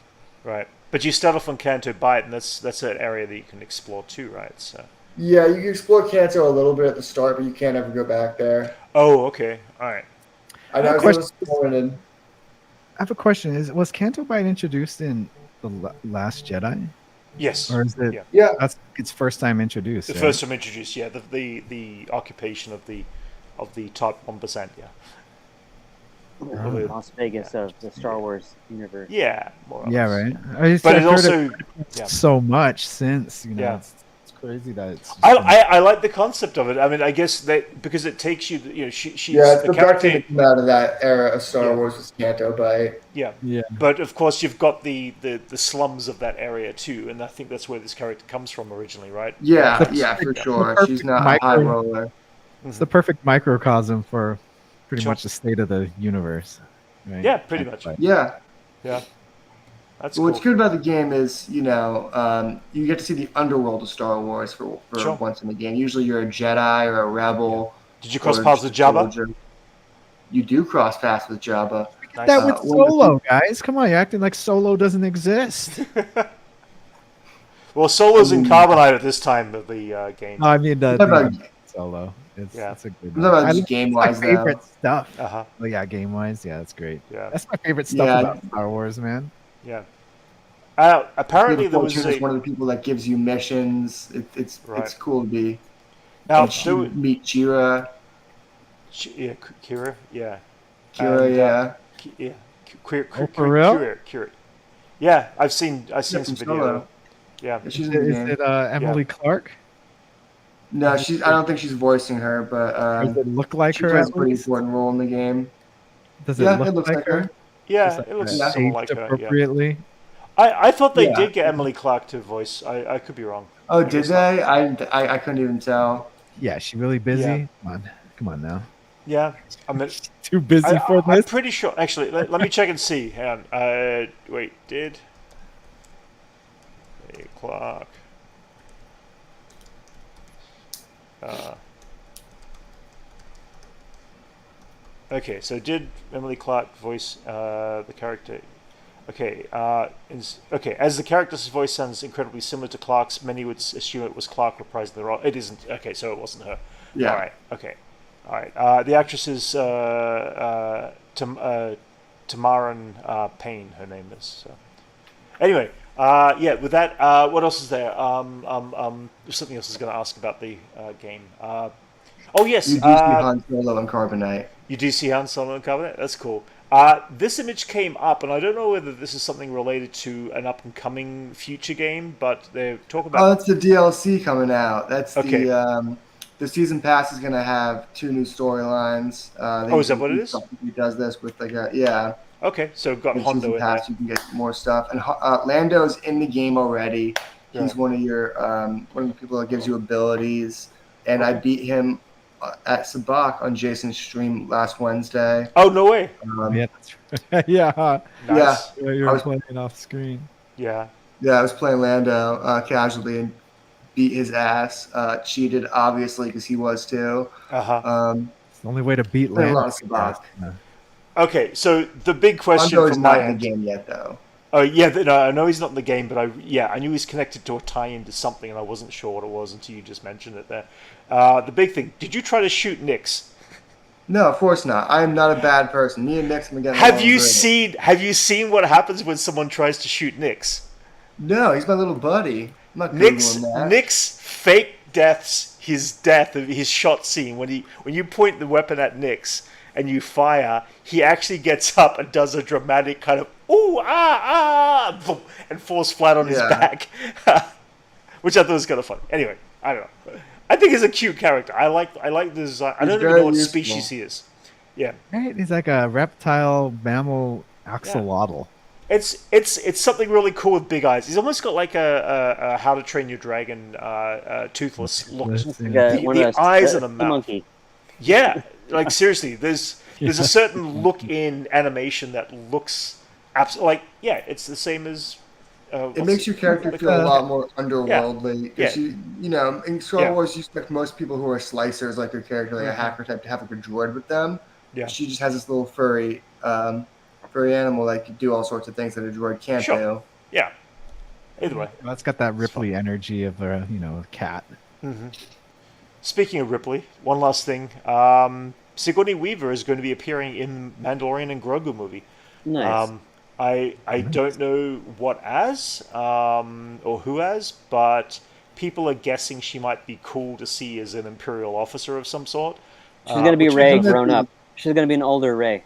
right. But you start off on Canto Bight, and that's an area that you can explore too, right? So. Yeah, you can explore Kanto a little bit at the start, but you can't ever go back there. Oh, okay. All right. I know I was disappointed. I have a question. Was Canto Bight introduced in the Last Jedi, Yes. or is it? Yeah. Yeah. That's its first time introduced. The right? first time introduced, yeah, the occupation of the top 1%, yeah. Las Vegas of the Star Wars universe. Yeah, more or Yeah, less. right. But I've it heard also, yeah. so much since Yeah. It's crazy that it's. Just I like the concept of it. I mean, I guess because it takes you, she's Yeah, it's the the best thing character. to come out of that era of Star Yeah. Wars was Canto Bight. Yeah, Yeah. but of course you've got the slums of that area too, and I think that's where this character comes from originally, right? Yeah, The yeah, for perfect- sure. the perfect She's not a micro- high roller. It's the perfect microcosm for pretty Sure. much the state of the universe. Right? Yeah, pretty much. But- Yeah. Yeah, that's Well, cool. what's good about the game is, you get to see the underworld of Star Wars for Sure. once in the game. Usually you're a Jedi or a rebel. Did you cross or paths with just a Jabba? soldier. You do cross paths with Jabba. Nice. That with when the Solo, guys. Come on, you're acting like Solo doesn't exist. Well, Solo's in Carbonite at this time of the game. No, I mean the What about- Solo. It's Yeah. a good. I'm talking about I just like- game-wise, it's my though. favorite stuff. Uh-huh. Oh yeah, game wise, yeah, that's great. Yeah, That's my favorite stuff Yeah. about Star Wars, man. yeah. Apparently there was is one of the people that gives you missions. It's Right. cool to be. now And there was, meet Chira. yeah, Kira, yeah. Kira, And, yeah. Yeah, Oh, for real? Kira. Yeah, I've seen Yeah, some from video. Solo. Yeah, She's Is in the game. it Emily Clark? No, I don't think she's voicing her, but Or does it look like she her? plays At a pretty least? important role in the game. Does it Yeah, look it looks like her. yeah, Just like it looks aged something like her. Yeah. appropriately. I thought they Yeah. did get Emily Clark to voice. I could be wrong. Oh, Maybe did it's not. they? I couldn't even tell. Yeah, she really busy. Yeah. Come on now. Yeah, I mean, Too busy for I'm this. pretty sure. Actually, let me check and see. Hang on. Wait, did Emily Clark? Okay, so did Emily Clark voice the character? Okay, okay. As the character's voice sounds incredibly similar to Clark's, many would assume it was Clark reprising the role. It isn't. Okay, so it wasn't her. Yeah. All right. Okay. All right. The actress is Tamaran Payne. Her name is. So. Anyway, yeah. With that, what else is there? There's something else I was going to ask about the game. Oh yes. You do see Han Solo and Carbonite. You do see Han Solo and Carbonite? That's cool. This image came up, and I don't know whether this is something related to an up-and-coming future game, but they talk Oh, about... that's the DLC coming out. That's Okay. The season pass is going to have 2 new storylines. Oh, is that what it is? He does this with yeah. Okay, so we've got In Hondo season in there. pass, you can get more stuff. And Lando's in the game already. He's Yeah. one of the people that gives you abilities. And I beat him at Sabak on Jason's stream last Wednesday. Oh, no way. Yeah, that's right. Yeah, Nice. you I were was- playing off screen. Yeah. Yeah, I was playing Lando casually and beat his ass. Cheated, obviously, because he was too. Uh-huh. It's the only way to beat Played a Lando. lot of Sabak. Yeah. Okay, so the big question Hondo is from not my in end... the game yet, though. Oh, yeah, no, I know he's not in the game, but I knew he's connected to a tie-in to something, and I wasn't sure what it was until you just mentioned it there. The big thing, did you try to shoot Nyx? No, of course not. I am not a bad person. Me and Nick's been getting Have along you great. seen what happens when someone tries to shoot Nyx? No, he's my little buddy. I'm not Nyx, Googling that. Nyx fake deaths his death of his shot scene when you point the weapon at Nyx and you fire, he actually gets up and does a dramatic kind of ooh boom, and falls flat on his Yeah. back, which I thought was kind of funny. Anyway, I don't know. I think he's a cute character. I like the design. I He's don't even very know what useful. species he is. Yeah. Right? He's like a reptile mammal axolotl. It's something really cool with big eyes. He's almost got like a How to Train Your Dragon toothless look. Listen. One The of those, eyes and the the mouth. monkey. Yeah, like seriously, there's a certain look in animation that looks like it's the same as It makes your character feel a lot more underworldly. Yeah. Because in Star Wars, you expect most people who are slicers, like your character, like a hacker type, to have like a droid with them. Yeah. She just has this little furry animal that can do all sorts of things that a droid can't do. Yeah. Either way. Well, it's got that Ripley energy of a cat. Mm-hmm. Speaking of Ripley, one last thing. Sigourney Weaver is going to be appearing in Mandalorian and Grogu movie. Nice. I don't know what as or who as, but people are guessing she might be cool to see as an Imperial officer of some sort. She's going to be Rey grown up. She's going to be an older Rey.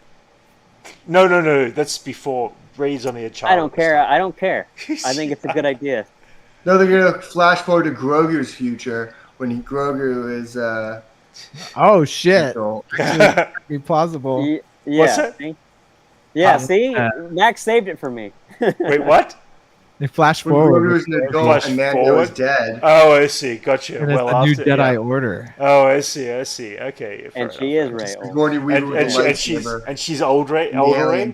No. That's before. Rey's only a child. I don't care. I think it's a good idea. No, they're going to flash forward to Grogu's future when Grogu is... oh, shit. Be plausible. Yeah. What's that? Yeah, see? Max saved it for me. Wait, what? They flash when forward. Grogu is an adult and Mando is dead. Oh, I see. Gotcha. And Well, a new Jedi Order. Oh, I see. Okay. And she is Rey. Sigourney Weaver with a lightsaber. And she's old Rey. Older Rey.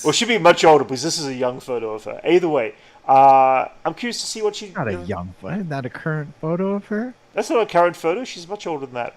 Well, she'd be much older because this is a young photo of her. Either way, I'm curious to see what she. Not a young photo. Isn't that a current photo of her? That's not a current photo. She's much older than that.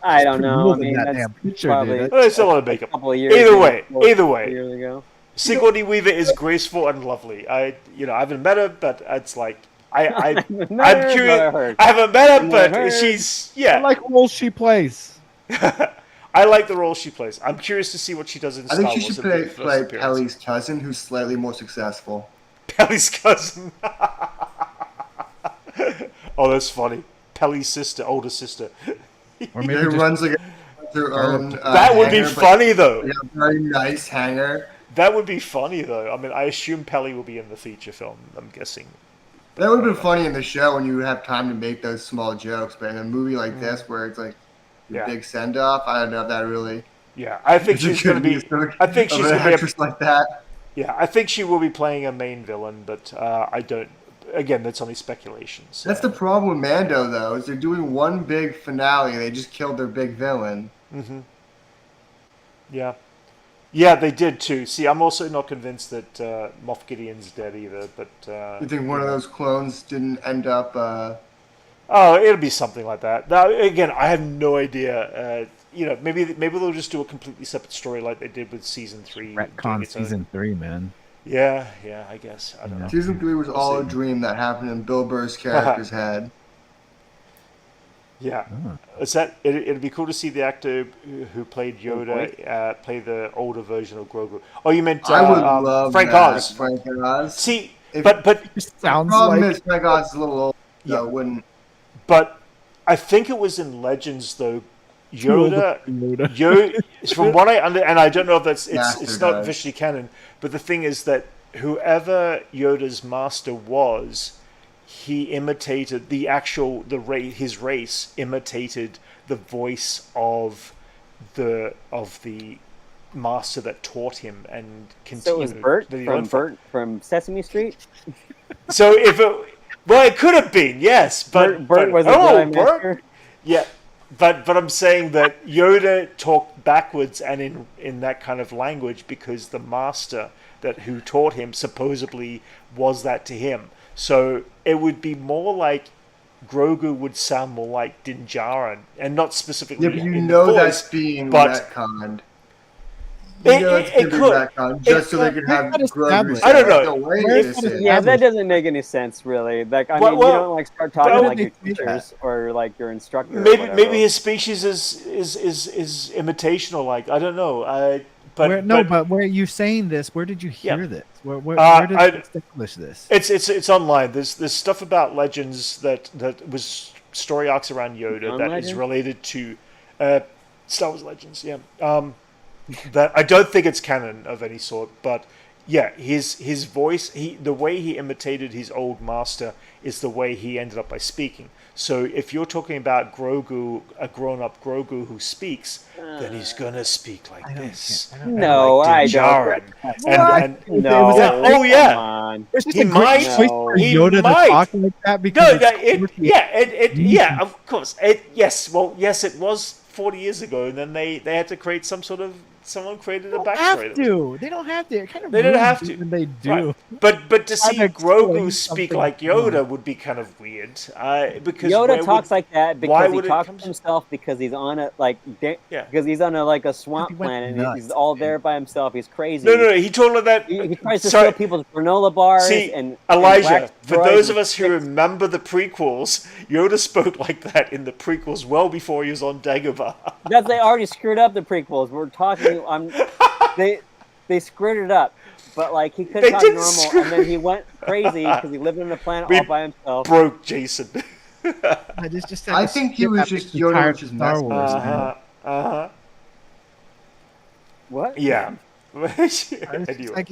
I don't know. I mean, that that's damn picture, probably dude. Well, it's a lot of makeup. a couple of years. Either way. Years ago. Sigourney Weaver is graceful and lovely. I haven't met her, but it's like I'm curious. I haven't met her, but she's I like roles she plays. I like the role she plays. I'm curious to see what she does in Star Wars. I think she should play Pelly's cousin, who's slightly more successful. Pelly's cousin. Oh, that's funny. Pelly's sister, older sister. Or maybe Who runs like her own. That would be funny, though. Yeah, very nice hangar. That would be funny, though. I mean, I assume Pelly will be in the feature film. I'm guessing. That would have been funny in the show when you have time to make those small jokes, but in a movie like this, where it's like the big send off, I don't know if that really. Yeah, I think she's going to be. I think she's going to be actress like that. Yeah, I think she will be playing a main villain, but I don't. Again, that's only speculation. So. That's the problem with Mando, though, is they're doing one big finale. They just killed their big villain. Mm-hmm. Yeah. Yeah, they did too. See, I'm also not convinced that Moff Gideon's dead either. But you think one of those clones didn't end up? Oh, it'll be something like that. Now, again, I have no idea. Maybe they'll just do a completely separate story like they did with season 3. Retcon season 3, man. Yeah, I guess. I don't know. Season 3 was all a dream that happened in Bill Burr's character's head. Yeah, it'd be cool to see the actor who played Yoda play the older version of Grogu. Oh, you meant I would love Frank that, Oz. Frank Oz. See, but sounds the problem like is Frank Oz is a little old. So wouldn't. But I think it was in Legends though. Yoda. From what and I don't know if it's not officially canon. But the thing is that whoever Yoda's master was, he imitated his race imitated the voice of the master that taught him and continued. So it was Bert from Sesame Street. So it could have been, yes, but Bert was a Jedi master. Yeah, but I'm saying that Yoda talked backwards and in that kind of language because the master who taught him supposedly was that to him. So it would be more like Grogu would sound more like Din Djarin, and not specifically. Yeah, but you know that's being retconned. It could, just so they could have Grogu. I don't know. Yeah, that doesn't make any sense, really. Like, I mean, you don't start talking like your teachers or like your instructor. Maybe his species is imitational. I don't know. But where are you saying this? Where did you hear this? Where did you establish this? It's online. There's stuff about Legends that was story arcs around Yoda that is related to Star Wars Legends. Yeah. That I don't think it's canon of any sort, but yeah, his voice, the way he imitated his old master is the way he ended up by speaking. So if you're talking about Grogu, a grown-up Grogu who speaks, then he's gonna speak like this. No, I don't. No. Oh yeah. He might. Yoda to talk like that because of course. Yes. Well, yes, it was 40 years ago, and then they had to create some sort of Someone created a They don't backstory. have to. They don't have to. It kind of They don't ruins have it to. when they do. Right. But to see Trying to explain Grogu speak something like wrong. Yoda would be kind of weird. Because Yoda talks like that why because he would it talks come to to- himself because he's on a Yeah. because he's on a like a swamp He went planet and nuts, he's all dude. there by himself. He's crazy. No. He told her that. He tries to sorry, steal people's granola bars See, and Elijah, wax for droids those and of us who sticks. remember the prequels, Yoda spoke like that in the prequels well before he was on Dagobah. They already screwed up the prequels. We're talking. They screwed it up, but like he couldn't They talk didn't normal, screw- and then he went crazy because he lived on a planet We all by himself. Broke Jason. I think he was just Yoda was just Star messing with Wars. us, man. What? Yeah. It's Anyway. just like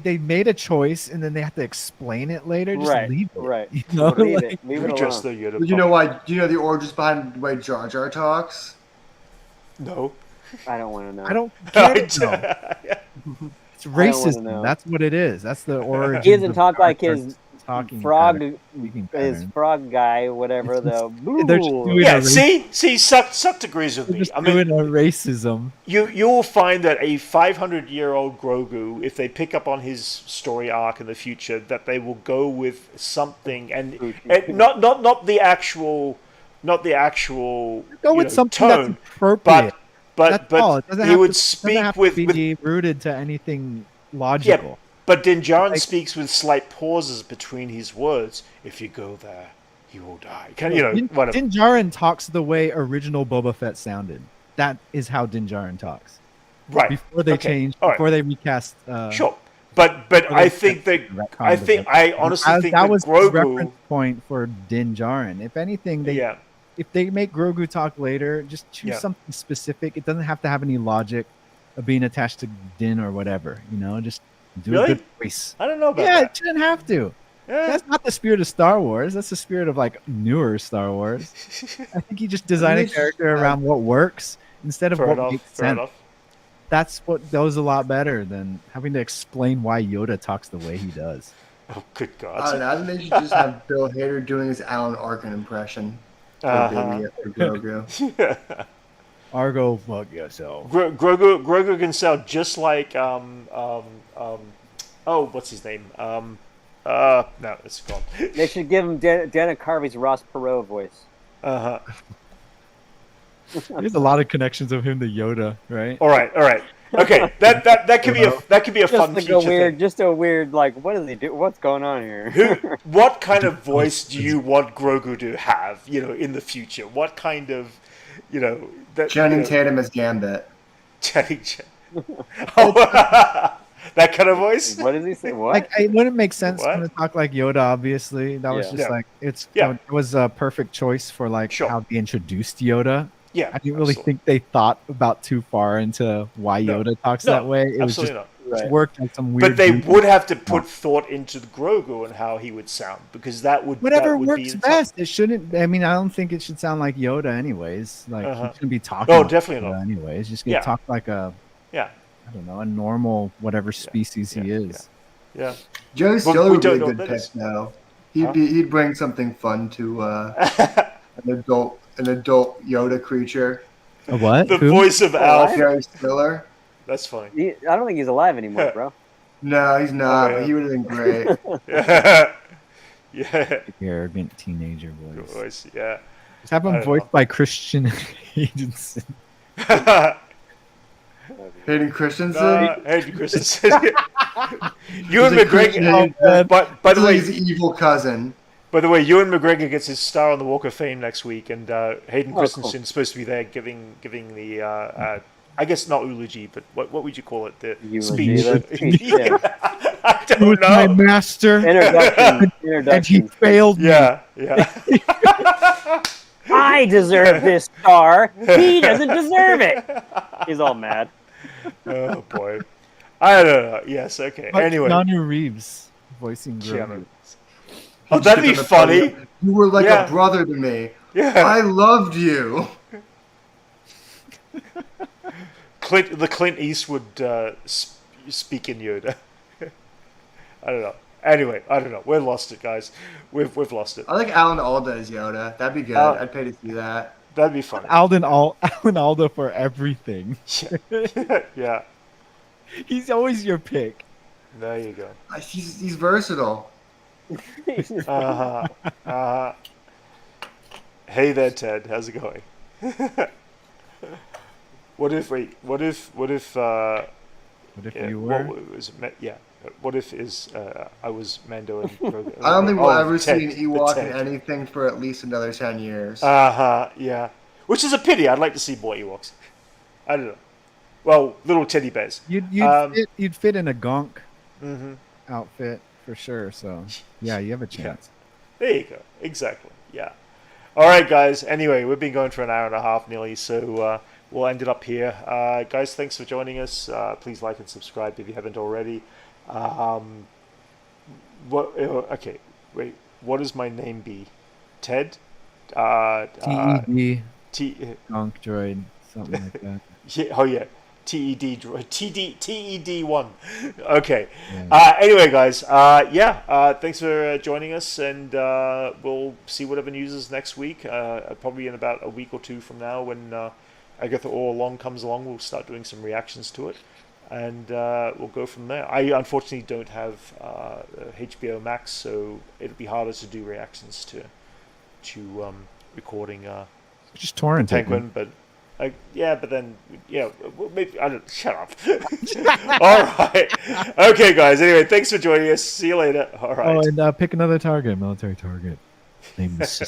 they made a choice and then they have to explain it later. Just Right, leave it. right. You know, Leave like- it. Leave We it just alone. the Yoda. But you know why? Do you know the origins behind the way Jar Jar talks? No. I don't want to know. I don't get it. though. Yeah. It's don't wanna racism. know. That's what it is. That's the origin. He doesn't talk like his talking frog, pattern, speaking his pattern. frog guy, whatever. They're just doing Yeah, a see, Suck agrees with They're me. just I mean, doing a racism. you'll find that a 500-year-old Grogu, if they pick up on his story arc in the future, that they will go with something and not the actual Go with something that's tone, appropriate. That's all. It but doesn't he have would to, doesn't speak have to with be rooted to anything logical. but Din Djarin Like- speaks with slight pauses between his words. If you go there, you will die. Whatever. Din Djarin talks the way original Boba Fett sounded. That is how Din Djarin talks. Right. Before they Okay. changed, All right. before they recast. Sure. But I think that I honestly think that that was the Grogu. reference point for Din Djarin. If anything, if they make Grogu talk later, just choose something specific. It doesn't have to have any logic of being attached to Din or whatever. You know, just do a good voice. I don't know about Yeah, that. it shouldn't have to. Yeah. That's not the spirit of Star Wars. That's the spirit of like newer Star Wars. I think you just design a character around what works instead of Fair what enough. makes Fair sense. enough. That's what goes a lot better than having to explain why Yoda talks the way he does. Oh, good I God. don't know. I think they should just have Bill Hader doing his Alan Arkin impression. For Grogu. Argo, fuck yourself. Grogu can sound just like what's his name? No, it's gone. They should give him Dana Carvey's Ross Perot voice. There's a lot of connections of him to Yoda, right? All right. Okay, that could be a fun Just future like thing. just a weird like, what does he do? What's going on here? What kind of voice do you want Grogu to have? In the future, what kind of, Channing Tatum as Gambit. Channing. Oh, that kind of voice. What does he say? What? Like, it wouldn't make sense What? to talk like Yoda. Obviously, that was Yeah. just Yeah. like it Yeah. was a perfect choice for like Sure. how they introduced Yoda. Yeah, I didn't really absolutely. think they thought about too far into why No. Yoda talks No, that way. It was absolutely just not. it Right. worked like some weird. But they goofy- would have to put thought into the Grogu and how he would sound, because that would whatever that would works be the best. It shouldn't. I mean, I don't think it should sound like Yoda, anyways. Like he shouldn't be talking. No, like definitely Yoda not. Anyways, just Yeah. talk like a Yeah, I don't know, a normal whatever species he yeah, is. yeah. Joey we Stiller would be a don't know good what that pick is. now. Huh? He'd bring something fun to an adult Yoda creature. A what? The Who? voice of Alf. Joey Stiller. That's funny. I don't think he's alive anymore, bro. No, he's not. Oh, yeah. But he would have been great. Yeah. Arrogant teenager voice. Voice. Yeah. Just have I him don't voiced know. by Christian Agency. Hayden Christensen. Hayden Christensen. Ewan He's a McGregor. Christian. By the way, He's the evil cousin. Ewan McGregor gets his star on the Walk of Fame next week, and Hayden Oh, Christensen's supposed to be there giving the I guess not eulogy, but what would you call it? The Eulogy, speech. the speech, yeah. I He was don't my know. master, Introduction. and he failed me. Yeah. I deserve this star. He doesn't deserve it. He's all mad. Oh boy. I don't know. Yes. Okay. But Anyway. Keanu Reeves voicing Grogu. Keanu. Oh, that'd be funny. You were like Yeah. a brother to me. Yeah. I loved you. Clint Eastwood speak in Yoda. I don't know. Anyway, I don't know. We've lost it, guys. We've lost it. I like Alan Alda as Yoda. That'd be good. I'd pay to see that. That'd be funny. Alan Alda for everything. Yeah. Yeah. He's always your pick. There you go. He's versatile. Uh-huh. Uh-huh. Hey there, Ted. How's it going? What if What if yeah, you were? what was yeah. What if I was Mando and Grogu? I don't think we'll ever Ted, see an the Ewok in Ted. anything for at least another 10 years. Yeah. Which is a pity. I'd like to see more Ewoks. I don't know. Well, little teddy bears. You'd fit in a gonk Mm-hmm. outfit for sure. So yeah, you have a chance. There you go. Exactly. Yeah. All right, guys. Anyway, we've been going for an hour and a half nearly, so we'll end it up here. Guys, thanks for joining us. Please like and subscribe if you haven't already. Okay, wait. What does my name be? Ted? TED T. gonk droid, something like that. Yeah, oh yeah. TED TED1. Okay. Yeah. Anyway, guys. Thanks for joining us, and we'll see whatever news is next week. Probably in about a week or two from now, when Agatha All Along comes along, we'll start doing some reactions to it, and we'll go from there. I unfortunately don't have HBO Max, so it'll be harder to do reactions to recording Just torrent it. Penguin, but. But then, maybe I don't. Shut up. All right. Okay, guys. Anyway, thanks for joining us. See you later. All right. Oh, and pick another target, military target. Name the system.